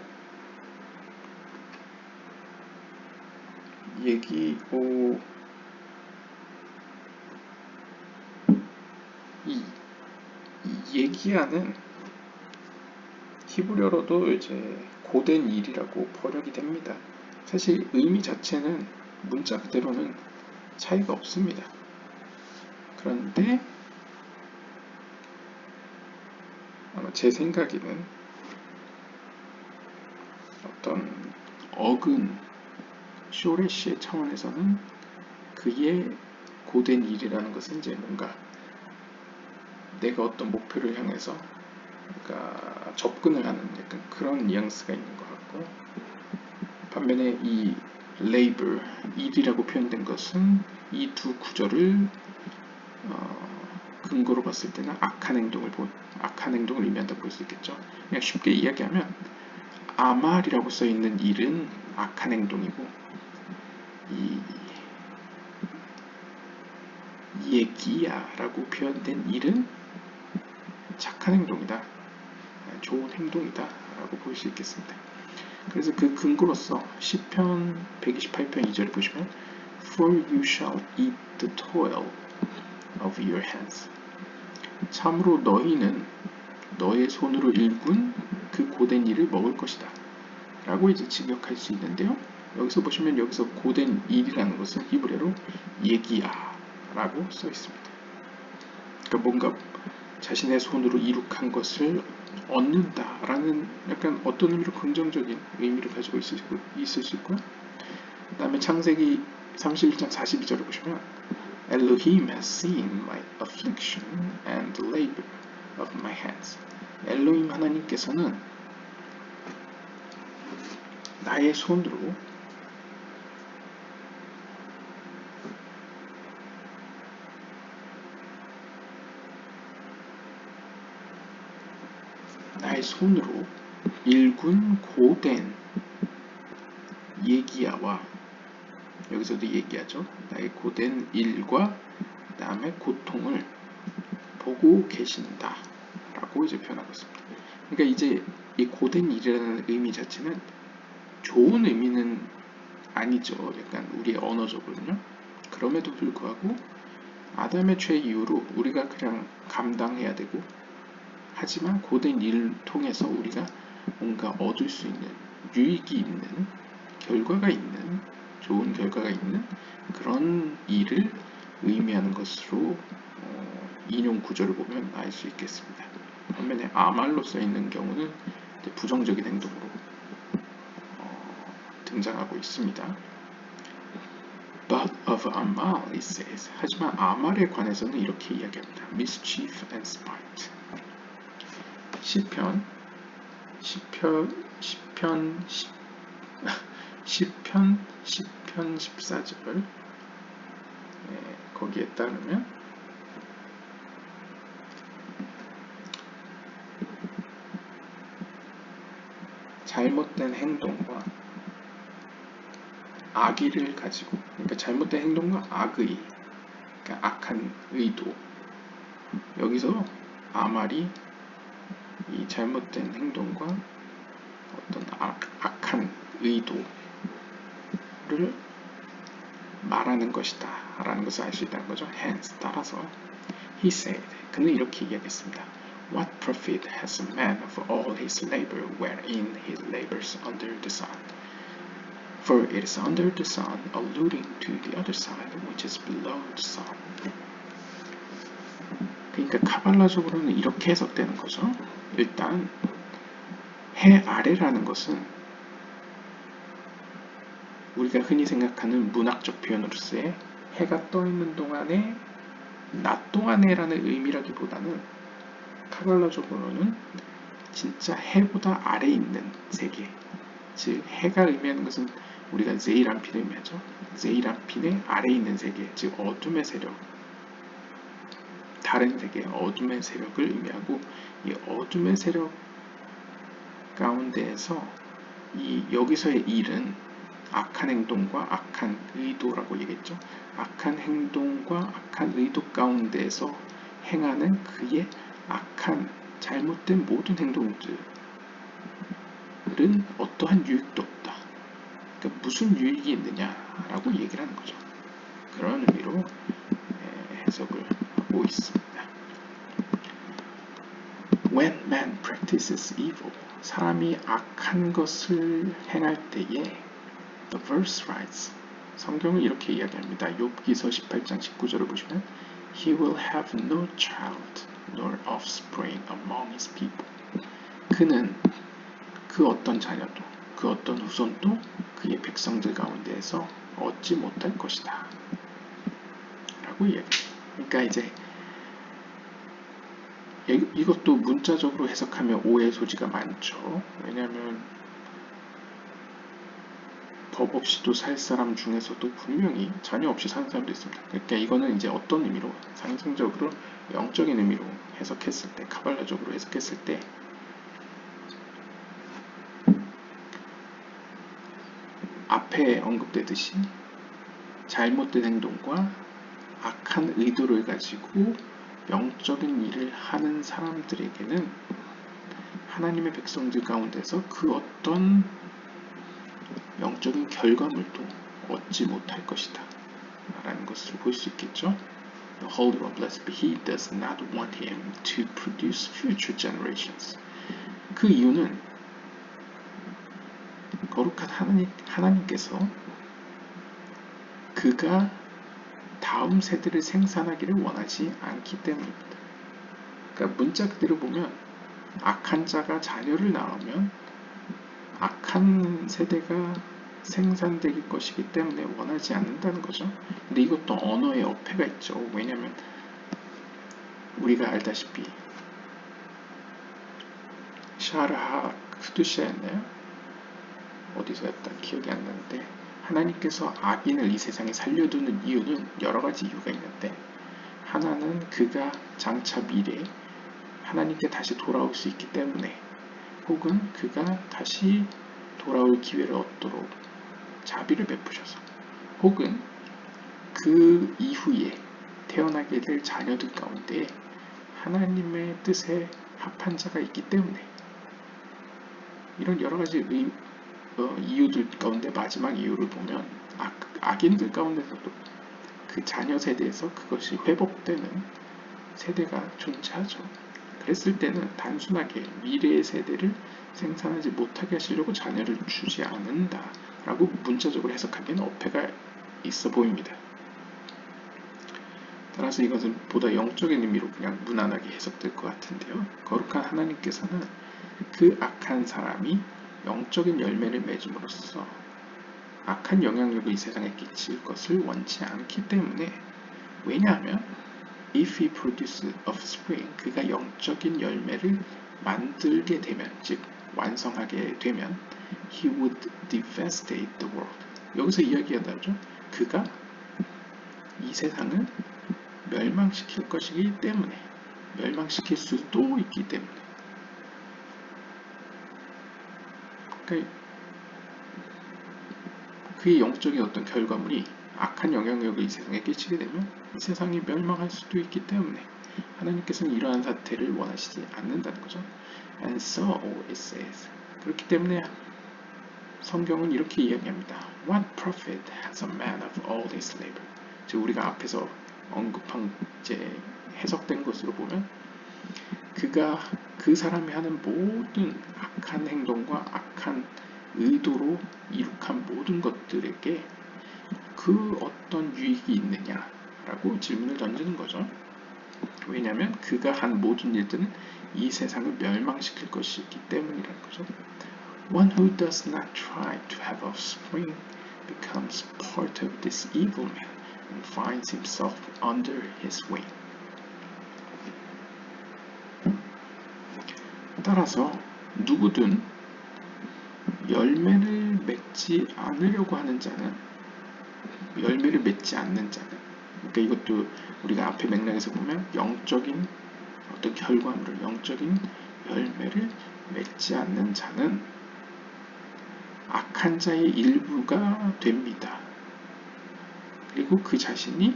이 예기야는 히브리어로도 이제 고된 일이라고 번역이 됩니다. 사실 의미 자체는 문자 그대로는 차이가 없습니다. 그런데 아마 제 생각에는 어떤 어근 쇼레시의 차원에서는 그의 고된 일이라는 것은 이제 뭔가 내가 어떤 목표를 향해서 그러니까 접근을 하는 약간 그런 뉘앙스가 있는 것 같고, 반면에 이 labor, 일이라고 표현된 것은 이 두 구절을 근거로 봤을 때는 악한 행동을 의미한다고 볼 수 있겠죠. 그냥 쉽게 이야기하면 아말이라고 써 있는 일은 악한 행동이고 이 예기야라고 표현된 일은 착한 행동이다, 좋은 행동이다 라고 볼 수 있겠습니다. 그래서 그 근거로서 시편 128편 2절 보시면 For you shall eat the toil of your hands. 참으로 너희는 너의 손으로 일군 그 고된 일을 먹을 것이다 라고 이제 직역할 수 있는데요. 여기서 보시면 여기서 고된 일이라는 것은 히브리어로 예기야 라고 써 있습니다. 그러니까 뭔가 자신의 손으로 이룩한 것을 얻는다 라는 약간 어떤 의미로 긍정적인 의미를 가지고 있을 수 있고요. 그 다음에 창세기 31장 42절을 보시면 Elohim has seen my affliction and the labor of my hands. 엘로힘 하나님께서는 나의 손으로 일군 고된 예기야와 여기서도 얘기하죠. 나의 고된 일과 그 다음에 고통을 보고 계신다 라고 이제 표현하고 있습니다. 그러니까 이제 이 고된 일이라는 의미 자체는 좋은 의미는 아니죠. 약간 우리의 언어적으로는요. 그럼에도 불구하고 아담의 죄 이후로 우리가 그냥 감당해야 되고 하지만 고된 일을 통해서 우리가 뭔가 얻을 수 있는 유익이 있는 결과가 있는 좋은 결과가 있는 그런 일을 의미하는 것으로 인용 구조를 보면 알 수 있겠습니다. 반면에 아말로 써 있는 경우는 부정적인 행동으로 등장하고 있습니다. But of Amal, it says. 하지만 아말에 관해서는 이렇게 이야기합니다. Mischief and spite. 시편 14절 거기에 따르면 잘못된 행동과 악의를 가지고, 그러니까 잘못된 행동과 악의, 그러니까 악한 의도. 여기서 아말이 이 잘못된 행동과 어떤 악한 의도를 말하는 것이다 라는 것을 알 수 있다는 거죠. Hence, 따라서 He said, 그는 이렇게 이야기했습니다. What profit has a man of all his labor wherein he labors under the sun? For it is under the sun, alluding to the other side, which is below the sun. 그러니까 카발라적으로는 이렇게 해석되는 거죠. 일단 해 아래라는 것은 우리가 흔히 생각하는 문학적 표현으로서의 해가 떠 있는 동안에 낮 동안에라는 의미라기보다는 카발라적으로는 진짜 해보다 아래 있는 세계, 즉 해가 의미하는 것은 우리가 제이란핀을 의미하죠. 제이란핀의 아래 있는 세계, 즉 어둠의 세력, 다른 세계, 어둠의 세력을 의미하고 이 어둠의 세력 가운데에서 이 여기서의 일은 악한 행동과 악한 의도라고 얘기했죠. 악한 행동과 악한 의도 가운데에서 행하는 그의 악한 잘못된 모든 행동들은 어떠한 유익도 없다. 그러니까 무슨 유익이 있느냐라고 얘기를 하는 거죠. 그런 의미로 해석을 하고 있습니다. When man practices evil, 사람이 악한 것을 행할 때에 The verse writes, 성경은 이렇게 이야기합니다. 욥기서 18장 19절을 보시면 He will have no child nor offspring among his people. 그는 그 어떤 자녀도 그 어떤 후손도 그의 백성들 가운데에서 얻지 못할 것이다 라고 이야기합니다. 그러니까 이제 이것도 문자적으로 해석하면 오해 소지가 많죠. 왜냐하면 법 없이도 살 사람 중에서도 분명히 자녀 없이 사는 사람도 있습니다. 그러니까 이거는 이제 어떤 의미로 상징적으로 영적인 의미로 해석했을 때, 카발라적으로 해석했을 때 앞에 언급되듯이 잘못된 행동과 악한 의도를 가지고 영적인 일을 하는 사람들에게는 하나님의 백성들 가운데서 그 어떤 영적인 결과물도 얻지 못할 것이다 라는 것을 볼 수 있겠죠. The Holy One, blessed be He, does not want him to produce future generations. 그 이유는 거룩한 하나님께서 그가 다음 세대를 생산하기를 원하지 않기 때문입니다. 그러니까 문자 그대로 보면 악한 자가 자녀를 낳으면 악한 세대가 생산될 것이기 때문에 원하지 않는다는 거죠. 근데 이것도 언어의 어폐가 있죠. 왜냐하면 우리가 알다시피 샤르하 크두샤였나요? 어디서였다 기억이 안 나는데 하나님께서 악인을 이 세상에 살려두는 이유는 여러 가지 이유가 있는데 하나는 그가 장차 미래에 하나님께 다시 돌아올 수 있기 때문에 혹은 그가 다시 돌아올 기회를 얻도록 자비를 베푸셔서 혹은 그 이후에 태어나게 될 자녀들 가운데 하나님의 뜻에 합한 자가 있기 때문에 이런 여러 가지 이유들 가운데 마지막 이유를 보면 악인들 가운데서도 그 자녀 세대에서 그것이 회복되는 세대가 존재하죠. 그랬을 때는 단순하게 미래의 세대를 생산하지 못하게 하시려고 자녀를 주지 않는다 라고 문자적으로 해석하기에는 어폐가 있어 보입니다. 따라서 이것은 보다 영적인 의미로 그냥 무난하게 해석될 것 같은데요. 거룩한 하나님께서는 그 악한 사람이 영적인 열매를 맺음으로써 악한 영향력을 이 세상에 끼칠 것을 원치 않기 때문에 왜냐하면 if he produces offspring 그가 영적인 열매를 만들게 되면 즉 완성하게 되면 he would devastate the world 여기서 이야기하다죠. 그가 이 세상을 멸망시킬 것이기 때문에 멸망시킬 수도 있기 때문에 그러니까 그의 영적인 어떤 결과물이 악한 영향력을 이 세상에 끼치게 되면 이 세상이 멸망할 수도 있기 때문에 하나님께서는 이러한 사태를 원하시지 않는다는 거죠. And so it says 그렇기 때문에 성경은 이렇게 이야기합니다. What profit has a man of all his labor? 즉 우리가 앞에서 언급한 이제 해석된 것으로 보면 그가 그 사람이 하는 모든 악한 행동과 악한 의도로 이룩한 모든 것들에게 그 어떤 유익이 있느냐라고 질문을 던지는 거죠. 왜냐하면 그가 한 모든 일들은 이 세상을 멸망시킬 것이기 때문이라는 거죠. One who does not try to have offspring becomes part of this evil man and finds himself under his wing. 따라서 누구든 열매를 맺지 않으려고 하는 자는 열매를 맺지 않는 자는 그러니까 이것도 우리가 앞에 맥락에서 보면 영적인 어떤 결과물을 영적인 열매를 맺지 않는 자는 악한 자의 일부가 됩니다. 그리고 그 자신이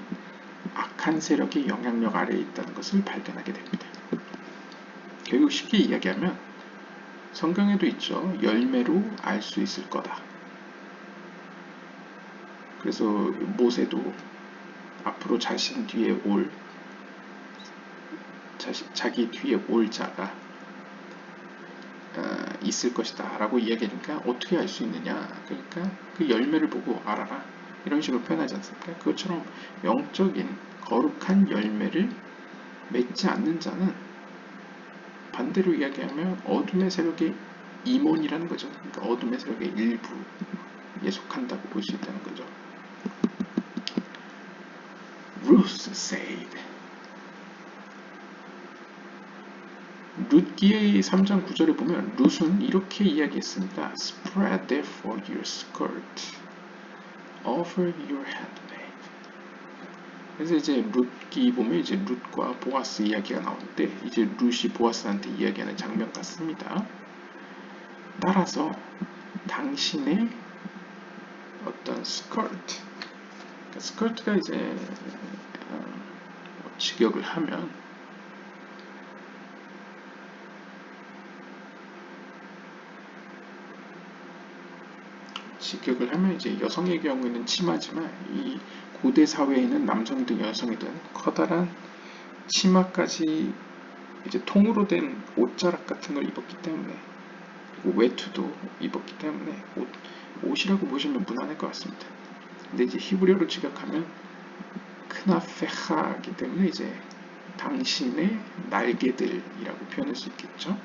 악한 세력의 영향력 아래에 있다는 것을 발견하게 됩니다. 결국 쉽게 이야기하면 성경에도 있죠. 열매로 알 수 있을 거다. 그래서 모세도 앞으로 자기 뒤에 올 자가 있을 것이다 라고 이야기하니까 어떻게 알 수 있느냐. 그러니까 그 열매를 보고 알아라. 이런 식으로 표현하지 않습니까? 그것처럼 영적인 거룩한 열매를 맺지 않는 자는 반대로 이야기하면 어둠의 세력의 임원이라는 거죠. 그러니까 어둠의 세력의 일부에 속한다고 볼 수 있다는 거죠. Ruth said 룻기의 3장 9절에 보면 룻은 이렇게 이야기했습니다. Spread therefore your skirt over your handmaid. 그래서 이제 룻기 보면 이제 룻과 보아스 이야기가 나오는데 이제 룻이 보아스한테 이야기하는 장면 같습니다. 따라서 당신의 어떤 스커트, 그러니까 스커트가 이제 직역을 하면 이제 여성의 경우에는 치마지만 이 고대 사회에는 남성이든 여성이든 커다란 치마까지 이제 통으로 된 옷자락 같은 걸 입었기 때문에, 그리고 외투도 입었기 때문에 옷이라고 보시면 무난할 것 같습니다. 근데 이제 히브리어로 직역하면 크나페하이기 때문에 이제 당신의 날개들이라고 표현할 수 있겠죠.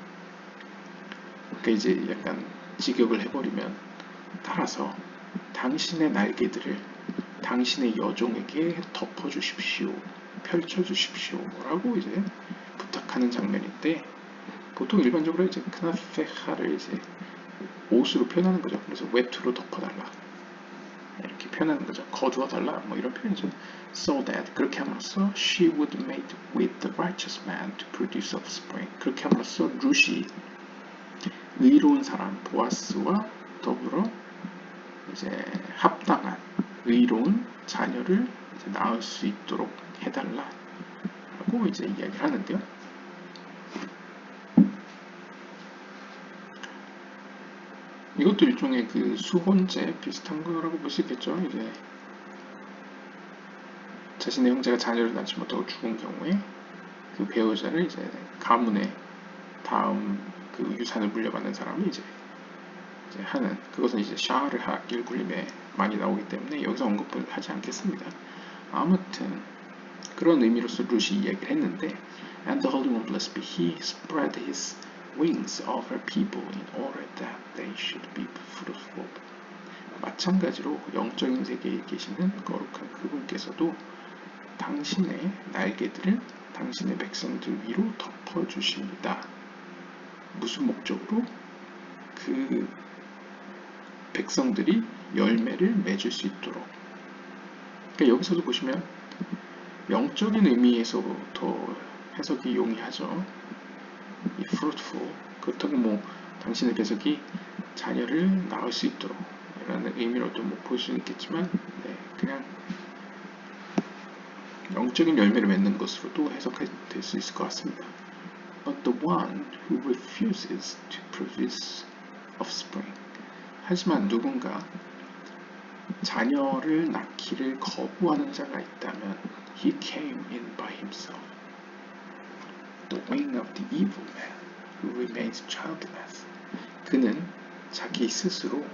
그러니까 이제 약간 직역을 해버리면 따라서 당신의 날개들을 당신의 여종에게 덮어주십시오, 펼쳐주십시오 라고 이제 부탁하는 장면인데, 보통 일반적으로 이제 크나페하를 이제 옷으로 표현하는 거죠. 그래서 외투로 덮어달라 이렇게 표현하는 거죠. 거두어달라 뭐 이런 표현이죠. So that, 그렇게 함으로써 she would mate with the righteous man to produce offspring. 그렇게 함으로써 룻이 의로운 사람 보아스와 더불어 이제 합당한 의로운 자녀를 이제 낳을 수 있도록 해달라라고 이제 이야기를 하는데요. 이것도 일종의 그 수혼제 비슷한 거라고 볼 수 있겠죠. 이제 자신의 형제가 자녀를 낳지 못하고 죽은 경우에 그 배우자를 이제 가문의 다음 그 유산을 물려받는 사람이 이제 하는, 그것은 이제 샤르하 일굴림에 많이 나오기 때문에 여기서 언급을 하지 않겠습니다. 아무튼 그런 의미로서 룻이 이야기를 했는데, And the Holy One, blessed be He, spread His wings over people in order that they should be fruitful. 마찬가지로 영적인 세계에 계시는 거룩한 그분께서도 당신의 날개들을 당신의 백성들 위로 덮어주십니다. 무슨 목적으로? 그 백성들이 열매를 맺을 수 있도록. 그러니까 여기서도 보시면 영적인 의미에서부터 해석이 용이하죠. 이 fruitful, 그렇다고 뭐 당신의 배석이 자녀를 낳을 수 있도록 라는 의미로도 뭐 볼 수 있겠지만, 그냥 영적인 열매를 맺는 것으로도 해석될 수 있을 것 같습니다. But the one who refuses to produce offspring, 하지만 누군가 자녀를 낳기를 거부하는 자가 있다면 he came in by himself, the wing of the evil man who remains childless. 그는 자기 스스로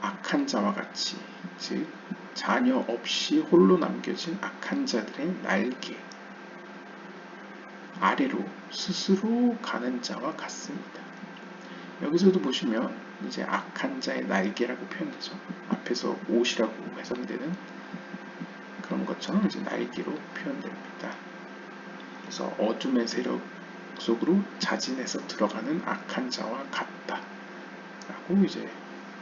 악한 자와 같이, 즉 자녀 없이 홀로 남겨진 악한 자들의 날개 아래로 스스로 가는 자와 같습니다. 여기서도 보시면 이제 악한 자의 날개라고 표현되죠. 앞에서 옷이라고 해석되는 그런 것처럼 이제 날개로 표현됩니다. 그래서 어둠의 세력 속으로 자진해서 들어가는 악한 자와 같다 라고 이제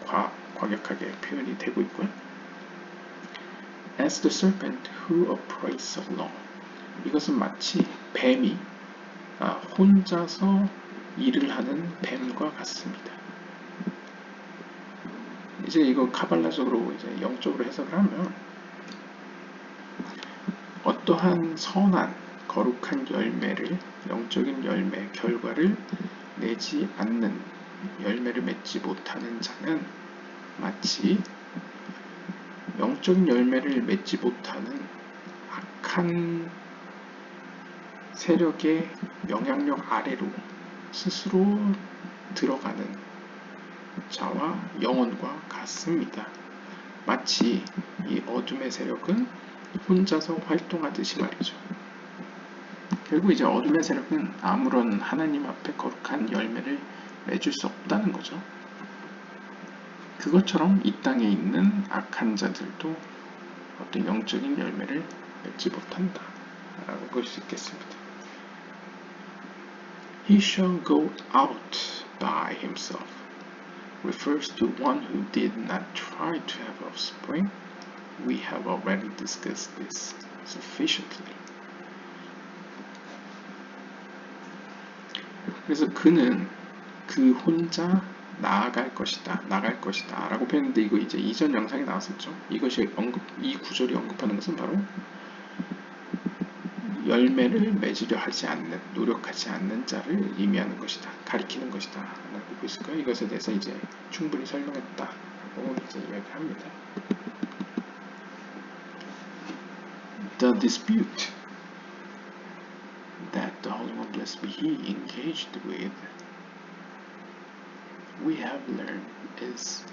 과격하게 표현이 되고 있고요. As the serpent who operates alone, 이것은 마치 뱀이 혼자서 일을 하는 뱀과 같습니다. 이제 이거 카발라적으로 이제 영적으로 해석을 하면 어떠한 선한 거룩한 열매를, 영적인 열매 결과를 내지 않는, 열매를 맺지 못하는 자는 마치 영적인 열매를 맺지 못하는 악한 세력의 영향력 아래로 스스로 들어가는 자와 영혼과 같습니다. 마치 이 어둠의 세력은 혼자서 활동하듯이 말이죠. 결국 이제 어둠의 세력은 아무런 하나님 앞에 거룩한 열매를 맺을 수 없다는 거죠. 그것처럼 이 땅에 있는 악한 자들도 어떤 영적인 열매를 맺지 못한다 라고 볼 수 있겠습니다. He shall go out by himself refers to one who did not try to have offspring. We have already discussed this sufficiently. 그래서 그는 그 혼자 나아갈 것이다, 나갈 것이다 라고 표현했는데 이거 이제 이전 영상에 나왔었죠. 이것이 이 구절이 언급하는 것은 바로 열매를 맺으려 하지 않는, 노력하지 않는 자를 의미하는 것이다, 가리키는 것이다 라고 보였을까요? 이것에 대해서 이제 충분히 설명했다고 이제 이야기합니다. The dispute that the Holy One blessed be He engaged with, we have learned is,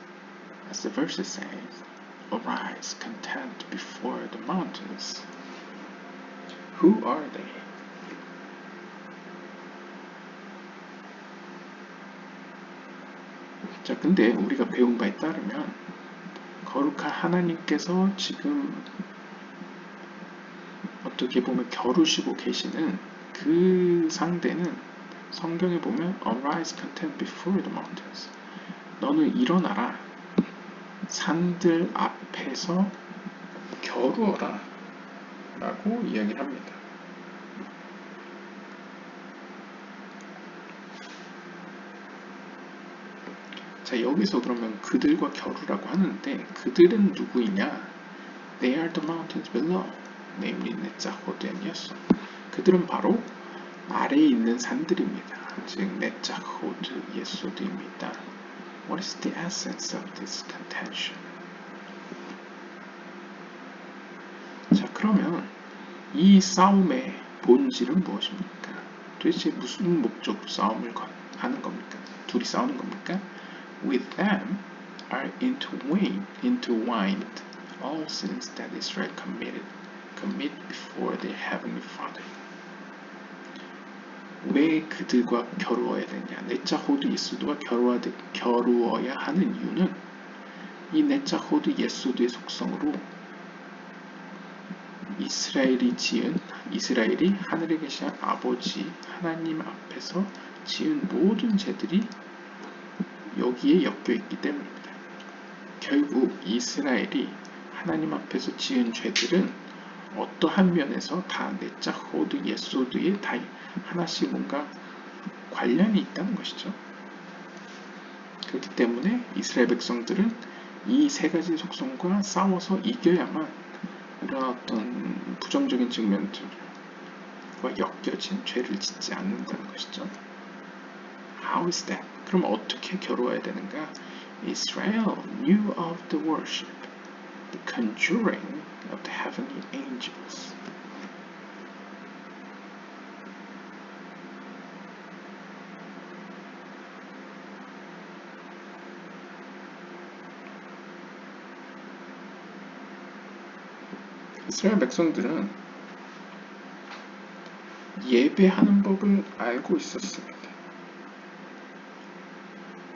as the verse says, arise, contend before the mountains. Who are they? 자, 근데 우리가 배운 바에 따르면 거룩한 하나님께서 지금 어떻게 보면 겨루시고 계시는 그 상대는 성경에 보면 arise, contend before the mountains. 너는 일어나라. 산들 앞에서 겨루어라 라고 이야기를 합니다. 자, 여기서 그러면 그들과 겨루라고 하는데 그들은 누구이냐? They are the mountains below, namely 네자호드 and 예소. 그들은 바로 아래에 있는 산들입니다. 즉 네자호드, 예소드입니다. What is the essence of this contention? 자, 그러면 이 싸움의 본질은 무엇입니까? 도대체 무슨 목적으로 싸움을 하는 겁니까? 둘이 싸우는 겁니까? With them are intertwined all sins that Israel commit before their heavenly Father. 왜 그들과 겨루어야 되냐? 네자호드 예소드와 겨루어야 하는 이유는 이 네자호드 예소드의 속성으로 이스라엘이 하늘에 계신 아버지 하나님 앞에서 지은 모든 죄들이 여기에 엮여 있기 때문입니다. 결국 이스라엘이 하나님 앞에서 지은 죄들은 어떠한 면에서 다 네자호드 예소드에 다 하나씩 뭔가 관련이 있다는 것이죠. 그렇기 때문에 이스라엘 백성들은 이 세 가지 속성과 싸워서 이겨야만 이런 어떤 부정적인 측면들과 엮여진 죄를 짓지 않는다는 것이죠. How is that? 그럼 어떻게 겨루어야 되는가? Israel knew of the worship, the conjuring of the heavenly angels. 이스라엘 백성들은 예배하는 법을 알고 있었습니다.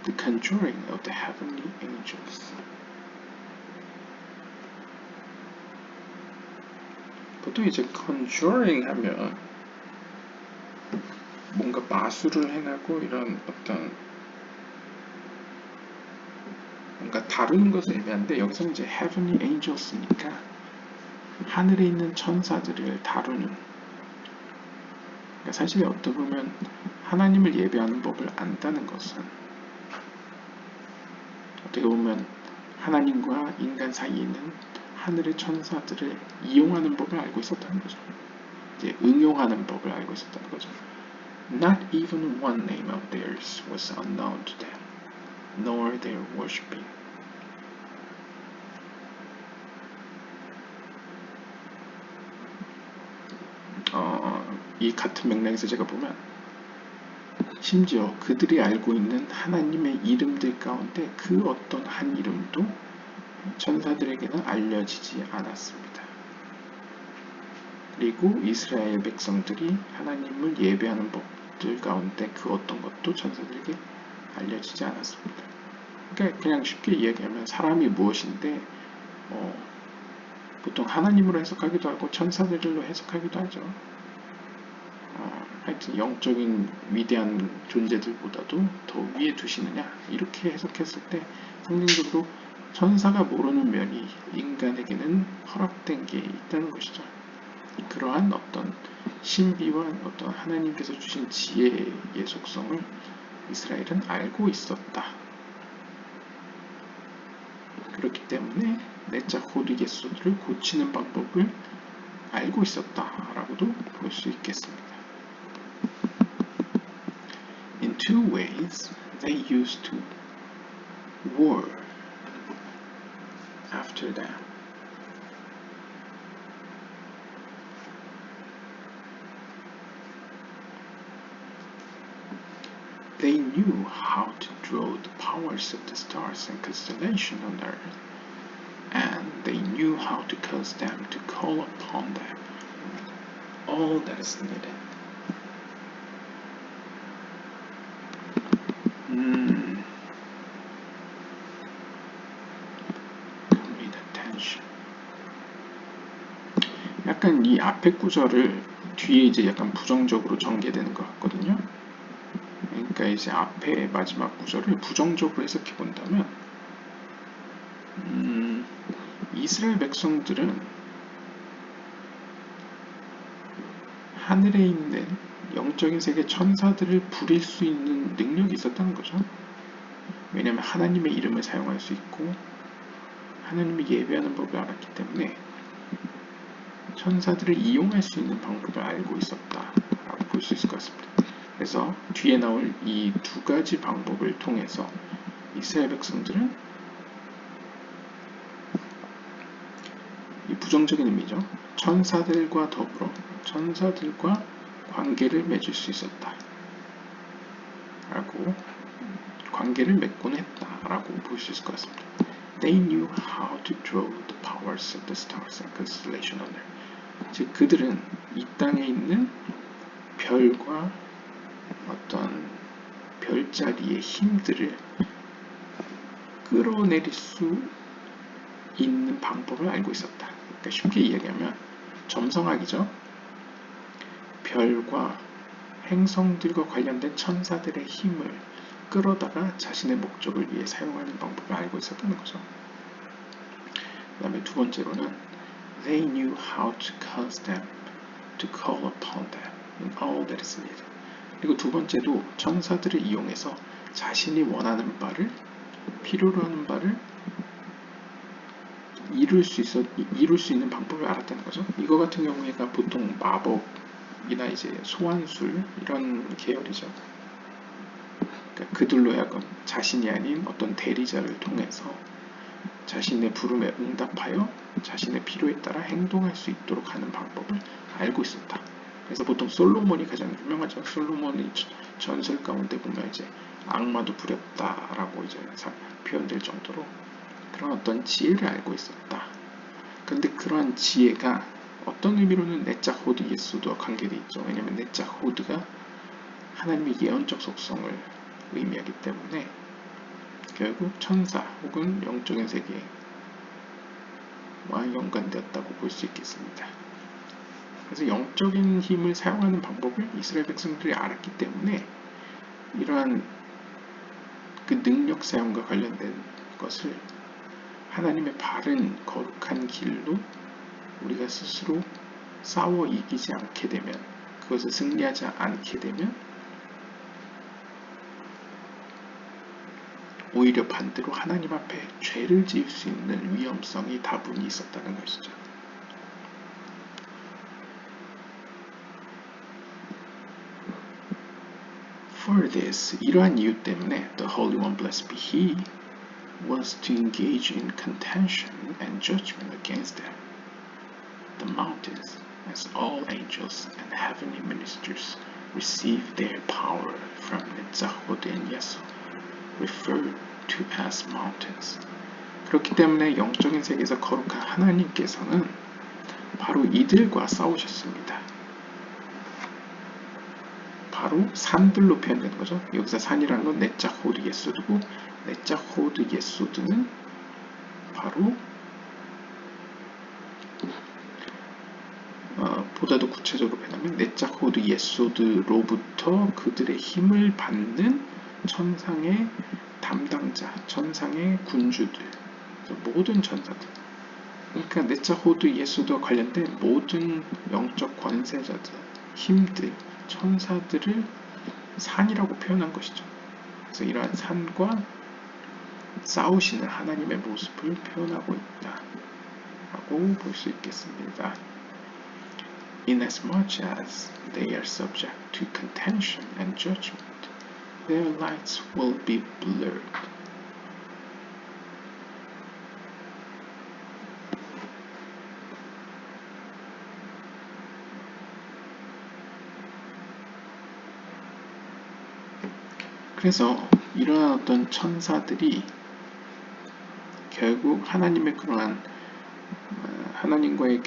The conjuring of the heavenly angels. 보통 이제 conjuring 하면 뭔가 마술을 해나고 이런 어떤 뭔가 다루는 것을 의미하는데 여기서 이제 heavenly angels니까 하늘에 있는 천사들을 다루는, 그러니까 사실 어떻게 보면 하나님을 예배하는 법을 안다는 것은 어떻게 보면 하나님과 인간 사이에 있는 하늘의 천사들을 이용하는 법을 알고 있었다는 거죠. 이제 응용하는 법을 알고 있었다는 거죠. Not even one name of theirs was unknown to them, nor their worshiping. 이 같은 맥락에서 제가 보면 심지어 그들이 알고 있는 하나님의 이름들 가운데 그 어떤 한 이름도 천사들에게는 알려지지 않았습니다. 그리고 이스라엘 백성들이 하나님을 예배하는 법들 가운데 그 어떤 것도 천사들에게 알려지지 않았습니다. 그러니까 그냥 쉽게 이야기하면 사람이 무엇인데 보통 하나님으로 해석하기도 하고 천사들로 해석하기도 하죠. 하여튼 영적인 위대한 존재들보다도 더 위에 두시느냐 이렇게 해석했을 때 상징적으로 천사가 모르는 면이 인간에게는 허락된 게 있다는 것이죠. 그러한 어떤 신비와 어떤 하나님께서 주신 지혜의 속성을 이스라엘은 알고 있었다 그렇기 때문에 내적 호드 예소들을 고치는 방법을 알고 있었다라고도 볼 수 있겠습니다. In two ways, they used to war after that. They knew how to draw the powers of the stars and constellations on earth, and they knew how to cause them to call upon them. All that is needed. Commit attention. 약간 이 앞에 구절을 뒤에 이제 약간 부정적으로 전개되는 것 같거든요. 그러니까 이제 앞에 마지막 구절을 부정적으로 해석해 본다면, 이스라엘 백성들은 하늘에 있는 영적인 세계 천사들을 부릴 수 있는 능력이 있었다는 거죠. 왜냐하면 하나님의 이름을 사용할 수 있고 하나님을 예배하는 법을 알았기 때문에 천사들을 이용할 수 있는 방법을 알고 있었다라고 볼 수 있을 것 같습니다. 그래서 뒤에 나올 이 두 가지 방법을 통해서 이스라엘 백성들은 이 부정적인 의미죠. 천사들과 더불어 천사들과 관계를 맺을 수 있었다 라고, 관계를 맺곤 했다 라고 볼 수 있을 것 같습니다. They knew how to draw the powers of the stars and constellation on earth. 즉 그들은 이 땅에 있는 별과 어떤 별자리의 힘들을 끌어내릴 수 있는 방법을 알고 있었다. 그러니까 쉽게 이야기하면 점성학이죠. 별과 행성들과 관련된 천사들의 힘을 끌어다가 자신의 목적을 위해 사용하는 방법을 알고 있었다는 거죠. 그 다음에 두 번째로는 They knew how to cause them to call upon them in all that is needed. 그리고 두 번째도 천사들을 이용해서 자신이 원하는 바를, 필요로 하는 바를 이룰 수 있는 방법을 알았다는 거죠. 이거 같은 경우에가 보통 마법이나 이제 소환술 이런 계열이죠. 그러니까 그들로 하여금 자신이 아닌 어떤 대리자를 통해서 자신의 부름에 응답하여 자신의 필요에 따라 행동할 수 있도록 하는 방법을 알고 있었다. 그래서 보통 솔로몬이 가장 유명하죠. 솔로몬의 전설 가운데 보면 이제 악마도 부렸다라고 이제 표현될 정도로 그런 어떤 지혜를 알고 있었다. 그런데 그러한 지혜가 어떤 의미로는 내적 호드 예수도와 관계되어 있죠. 왜냐하면 내적 호드가 하나님의 예언적 속성을 의미하기 때문에 결국 천사 혹은 영적인 세계와 연관되었다고 볼 수 있겠습니다. 그래서 영적인 힘을 사용하는 방법을 이스라엘 백성들이 알았기 때문에 이러한 그 능력 사용과 관련된 것을 하나님의 바른 거룩한 길로 우리가 스스로 싸워 이기지 않게 되면, 그것을 승리하지 않게 되면 오히려 반대로 하나님 앞에 죄를 지을 수 있는 위험성이 다분히 있었다는 것이죠. For this, 이러한 이유 때문에 the Holy One, blessed be He, was to engage in contention and judgment against them, the mountains, as all angels and heavenly ministers receive their power from Netzachot and Yesu, referred to as mountains. 그렇기 때문에 영적인 세계에서 거룩한 하나님께서는 바로 이들과 싸우셨습니다. 바로 산들로 표현되는 거죠. 여기서 산이라는 건 네자호드 예소드고, 네자호드 예소드는 바로 보다도 구체적으로 표현하면 네자호드 예소드로부터 그들의 힘을 받는 천상의 담당자, 천상의 군주들, 모든 천사들, 그러니까 네자호드 예소드와 관련된 모든 영적 권세자들, 힘들, 천사들을 산이라고 표현한 것이죠. 그래서 이러한 산과 싸우시는 하나님의 모습을 표현하고 있다 라고 볼 수 있겠습니다. Inasmuch as they are subject to contention and judgment, their lights will be blurred. 그래서 이러한 어떤 천사들이 결국 하나님의 그러한 하나님과의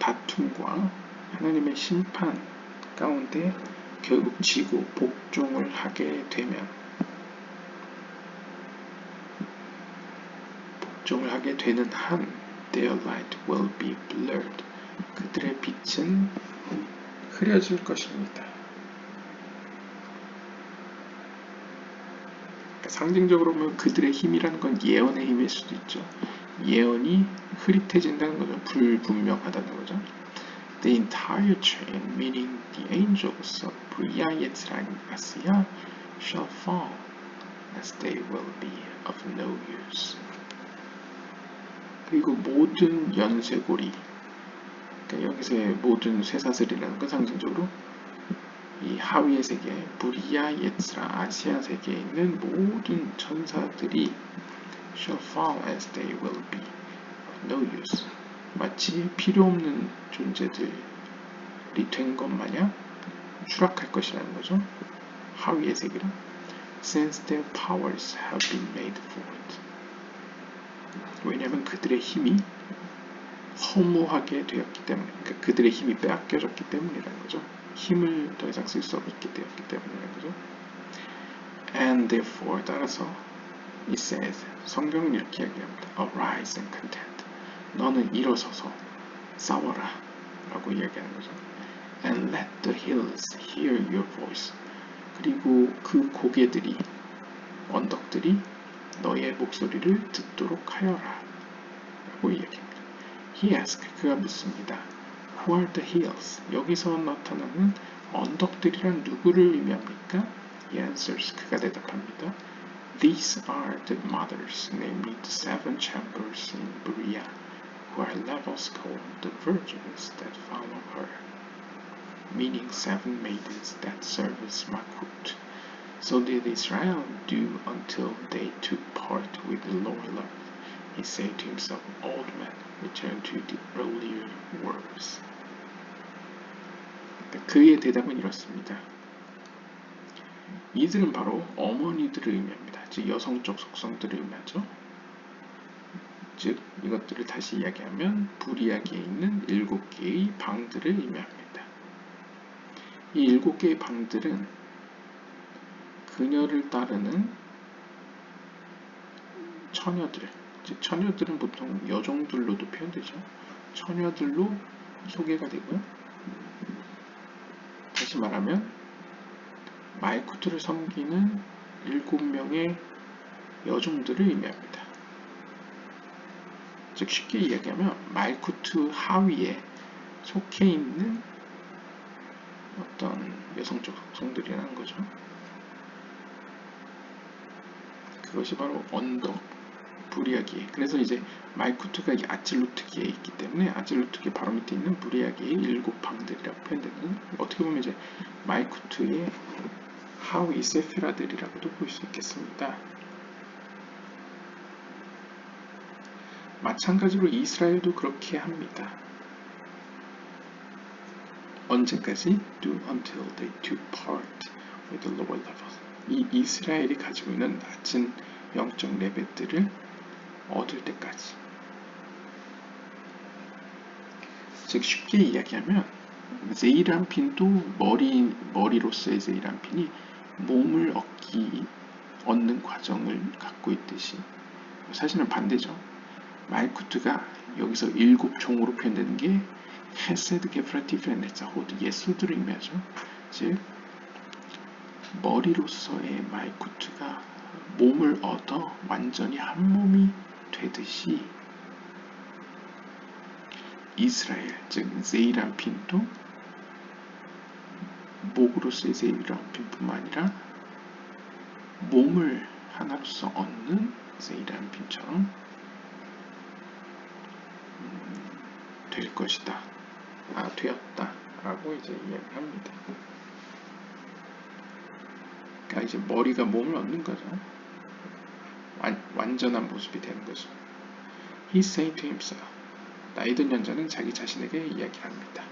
다툼과 하나님의 심판 가운데 결국 지고 복종을 하게 되면 복종을 하게 되는 한 their light will be blurred. 그들의 빛은 흐려질 것입니다. 상징적으로 보면 그들의 힘이라는 건 예언의 힘일 수도 있죠. 예언이 흐릿해진다는 거죠. 불분명하다는 거죠. The entire chain, meaning the angels of Bria, Yetzirah, and Asiya, shall fall, as they will be of no use. 그리고 모든 연쇄고리, 그러니까 여기서의 모든 쇠사슬이라는 건 상징적으로 이 하위의 세계, 브리아, 예츠라, 아시아 세계에 있는 모든 천사들이 shall fall as they will be of no use. 마치 필요 없는 존재들이 된 것 마냥 추락할 것이라는 거죠. 하위의 세계로. Since their powers have been made void. 왜냐하면 그들의 힘이 허무하게 되었기 때문에, 그러니까 그들의 힘이 빼앗겨졌기 때문이라는 거죠. 힘을 더 이상 쓸 수 없게 되었기 때문이라는 거죠. And therefore, 따라서 it says, 성경은 이렇게 이야기합니다. Arise and contend. 너는 일어서서 싸워라 라고 이야기하는 거죠. And let the hills hear your voice. 그리고 그 고개들이, 언덕들이 너의 목소리를 듣도록 하여라 라고 이야기합니다. He asks, 그가 묻습니다. Who are the hills? 여기서 나타나는 언덕들이란 누구를 의미합니까? He answers, 그가 대답합니다. These are the mothers, namely the 7 chambers in Berea, who are levels called the virgins that follow her, meaning 7 maidens that serve as Makut. So did Israel do until they took part with the lower love. He said to himself, Old man, return to the earlier words. 그의 대답은 이렇습니다. 이들은 바로 어머니들을 의미합니다. 즉 여성적 속성들을 의미하죠. 즉 이것들을 다시 이야기하면 부리아기에 있는 7개의 방들을 의미합니다. 이 7개의 방들은 그녀를 따르는 처녀들, 즉 처녀들은 보통 여종들로도 표현되죠. 처녀들로 소개가 되고요. 다시 말하면 말쿠트를 섬기는 7명의 여종들을 의미합니다. 즉 쉽게 이야기하면 말쿠트 하위에 속해 있는 어떤 여성적 속성들이라는 거죠. 그것이 바로 언덕, 부리아기에. 그래서 이제 말쿠트가 아질루트기에 있기 때문에 아질루트기 바로 밑에 있는 부리아기의 7방들이라고 표현되는, 어떻게 보면 이제 말쿠트의 하위 세피라들이라고도 볼 수 있겠습니다. 마찬가지로 이스라엘도 그렇게 합니다. 언제까지? Do until they took part with the lower levels. 이 이스라엘이 가지고 있는 낮은 영적 레벨들을 얻을 때까지. 즉 쉽게 이야기하면 제이란핀도 머리로서의 제이란핀이 몸을 얻는 과정을 갖고 있듯이, 사실은 반대죠. 말쿠트가 여기서 7종으로 표현되는 게 헤세드, 게프라티프, 네자호드, 예수들을 의미하죠. 즉 머리로서의 말쿠트가 몸을 얻어 완전히 한 몸이 되듯이 이스라엘, 즉 제이란핀도 목으로서의 제이란핀뿐만 아니라 몸을 하나로서 얻는 세이라핀처럼 될 것이다. 되었다. 라고 이제 이야기합니다. 그러니까 이제 머리가 몸을 얻는 거죠. 완전한 모습이 되는 거죠. He said to himself. 나이 든 연자는 자기 자신에게 이야기합니다.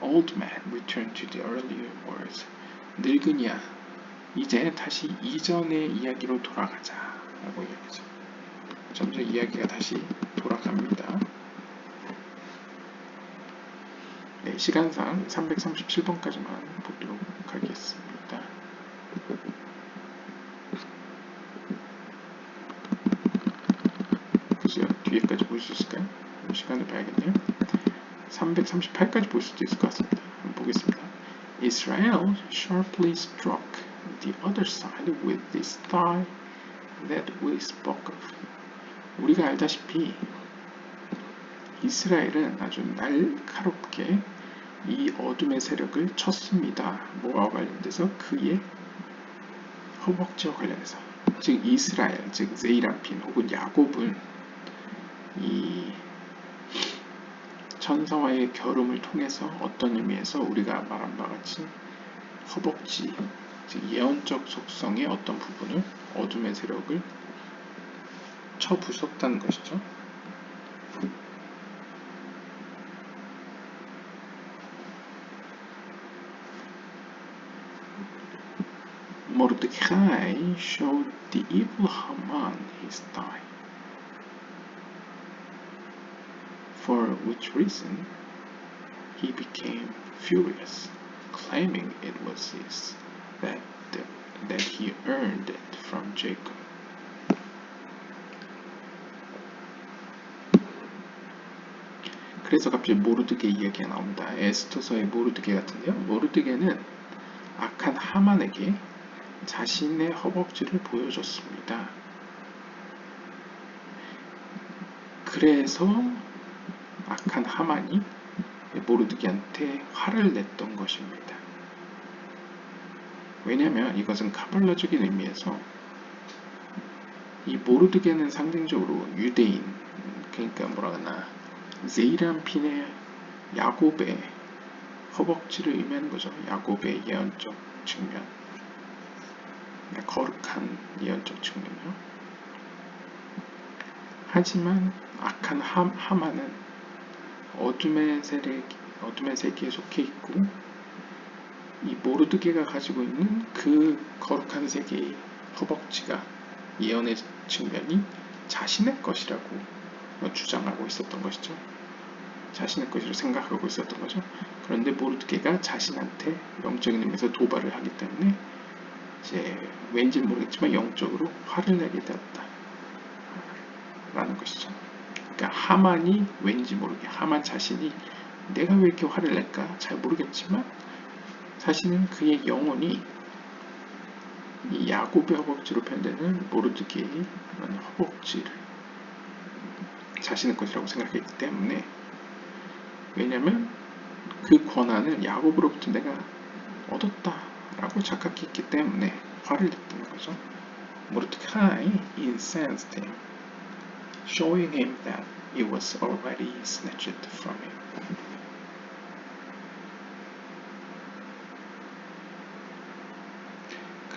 Old man, return to the earlier words. 늙은이야, 이제 다시 이전의 이야기로 돌아가자. 라고 이야기하죠. 점점 이야기가 다시 돌아갑니다. 네, 시간상 337번까지만 보도록 하겠습니다. 글쎄요, 뒤에까지 볼 수 있을까요? 시간을 봐야겠네요. 338까지 볼 수도 있을 것 같습니다. 한번 보겠습니다. Israel sharply struck the other side with this thigh that we spoke of. 우리가 알다시피 이스라엘은 아주 날카롭게 이 어둠의 세력을 쳤습니다. 뭐와 관련돼서? 그의 허벅지와 관련해서. 즉 이스라엘, 즉 세이라핀 혹은 야곱은 이 천사와의 결움을 통해서 어떤 의미에서 우리가 말한 바와 같이 허벅지, 즉 예언적 속성의 어떤 부분을 어둠의 세력을 쳐부쉈다는 것이죠. Mordecai showed the evil Haman his thigh, for which reason he became furious, claiming it was his, that he earned it from Jacob. 그래서 갑자기 모르드게 이야기가 나옵니다. 에스더서의 모르드게 같은데요. 모르드게는 악한 하만에게 자신의 허벅지를 보여줬습니다. 그래서 악한 하만이 모르드게한테 화를 냈던 것입니다. 왜냐하면 이것은 카발라적인 의미에서 이 모르드게는 상징적으로 유대인, 그러니까 뭐라 하나 세이란핀의 야곱의 허벅지를 의미하는 거죠. 야곱의 예언적 측면, 거룩한 예언적 측면이요. 하지만 악한 하만은 어둠의 세계에 속해 있고 이 모르드게가 가지고 있는 그 거룩한 세계의 허벅지가 예언의 측면이 자신의 것이라고 주장하고 있었던 것이죠. 자신의 것이라고 생각하고 있었던 거죠. 그런데 모르드게가 자신한테 영적인 의미에서 도발을 하기 때문에 이제 왠지 모르겠지만 영적으로 화를 내게 되었다 라는 것이죠. 그러니까 하만이 왠지 모르게 하만 자신이 내가 왜 이렇게 화를 낼까 잘 모르겠지만 사실은 그의 영혼이 이 야곱의 허벅지로 표현되는 모르드게의 그런 허벅지를 자신의 것이라고 생각했기 때문에, 왜냐하면 그 권한을 야곱으로부터 내가 얻었다라고 착각했기 때문에 화를 냈던 거죠. 모르드카이 incensed him, showing him that it was already snatched from him.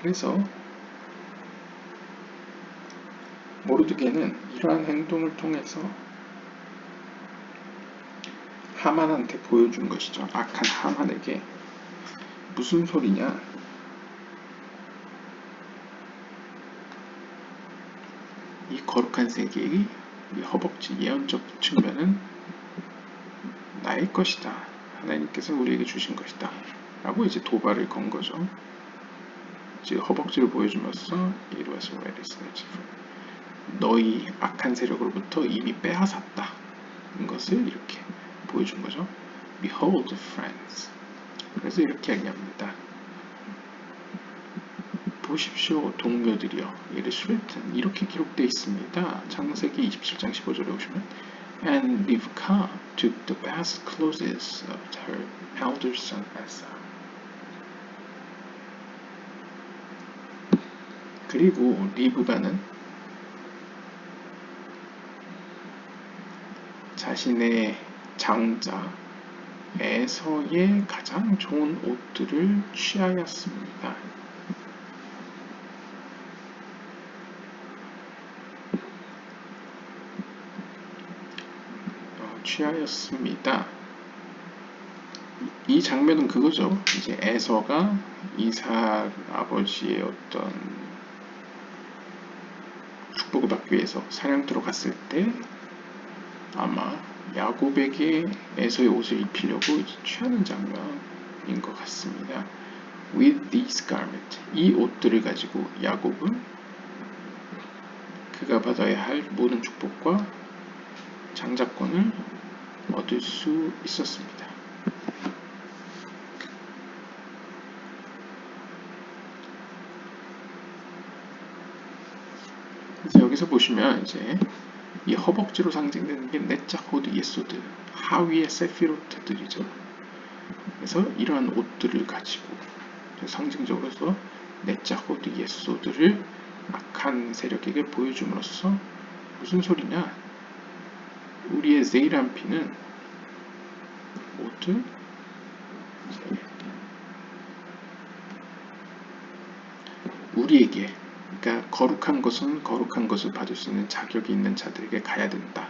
그래서 모르드게는 이러한 행동을 통해서 하만한테 보여준 것이죠. 악한 하만에게 무슨 소리냐? 이 거룩한 세계의 이 허벅지 예언적 측면은 나의 것이다. 하나님께서 우리에게 주신 것이다. 라고 이제 도발을 건 거죠. 이제 허벅지를 보여주면서 It was already snatched from you. 너희 악한 세력으로부터 이미 빼앗았다. 이것을 이렇게 보여준 거죠. Behold, friends. 그래서 이렇게 이야기합니다. 보십시오, 동료들이여. It is written. 이렇게 기록되어 있습니다. 창세기 27장 15절에 오시면 And Rivka took the best clothes of her elder son Esau. 그리고 리브가는 자신의 장자 에서의 가장 좋은 옷들을 취하였습니다. 취하였습니다. 이 장면은 그거죠. 이제 에서가 이삭 아버지의 어떤 축복을 받기 위해서 사냥터로 갔을 때 아마 야곱에게 에서의 옷을 입히려고 취하는 장면인 것 같습니다. With these garments, 이 옷들을 가지고 야곱은 그가 받아야 할 모든 축복과 장자권을 얻을 수 있었습니다. 그래서 여기서 보시면 이제 이 허벅지로 상징되는 게 넷작 호드 예소드, 하위의 세피로트들이죠. 그래서 이러한 옷들을 가지고 상징적으로서 넷작 호드 예소드를 악한 세력에게 보여줌으로써 무슨 소리냐? 우리의 제이람피는 모두 우리에게, 그러니까 거룩한 것은 거룩한 것을 받을 수 있는 자격이 있는 자들에게 가야 된다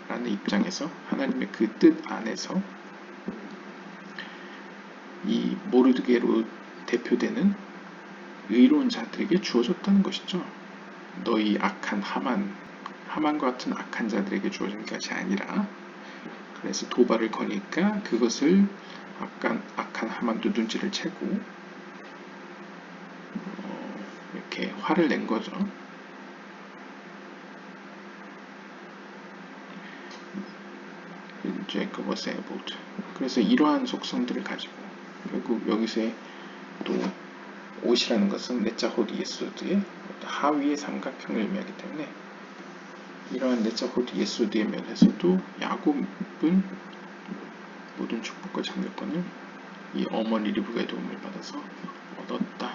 라는 입장에서 하나님의 그 뜻 안에서 이 모르드게로 대표되는 의로운 자들에게 주어졌다는 것이죠. 너희 악한 하만과 같은 악한 자들에게 주어진 것이 아니라, 그래서 도발을 거니까 그것을 악한 하만도 눈치를 채고 이렇게 화를 낸 거죠. Jacob was able to. 그래서 이러한 속성들을 가지고 결국 여기서의 또 옷이라는 것은 넷작 호드 예소드의 하위의 삼각형을 의미하기 때문에 이러한 넷작 호드 예소드의 면에서도 야곱은 모든 축복과 장려권을 이 어머니 리브가의 도움을 받아서 얻었다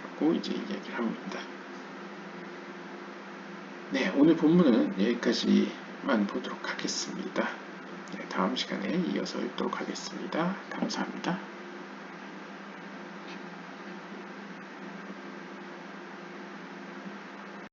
라고 이제 이야기를 합니다. 네, 오늘 본문은 여기까지만 보도록 하겠습니다. 네, 다음 시간에 이어서 읽도록 하겠습니다. 감사합니다.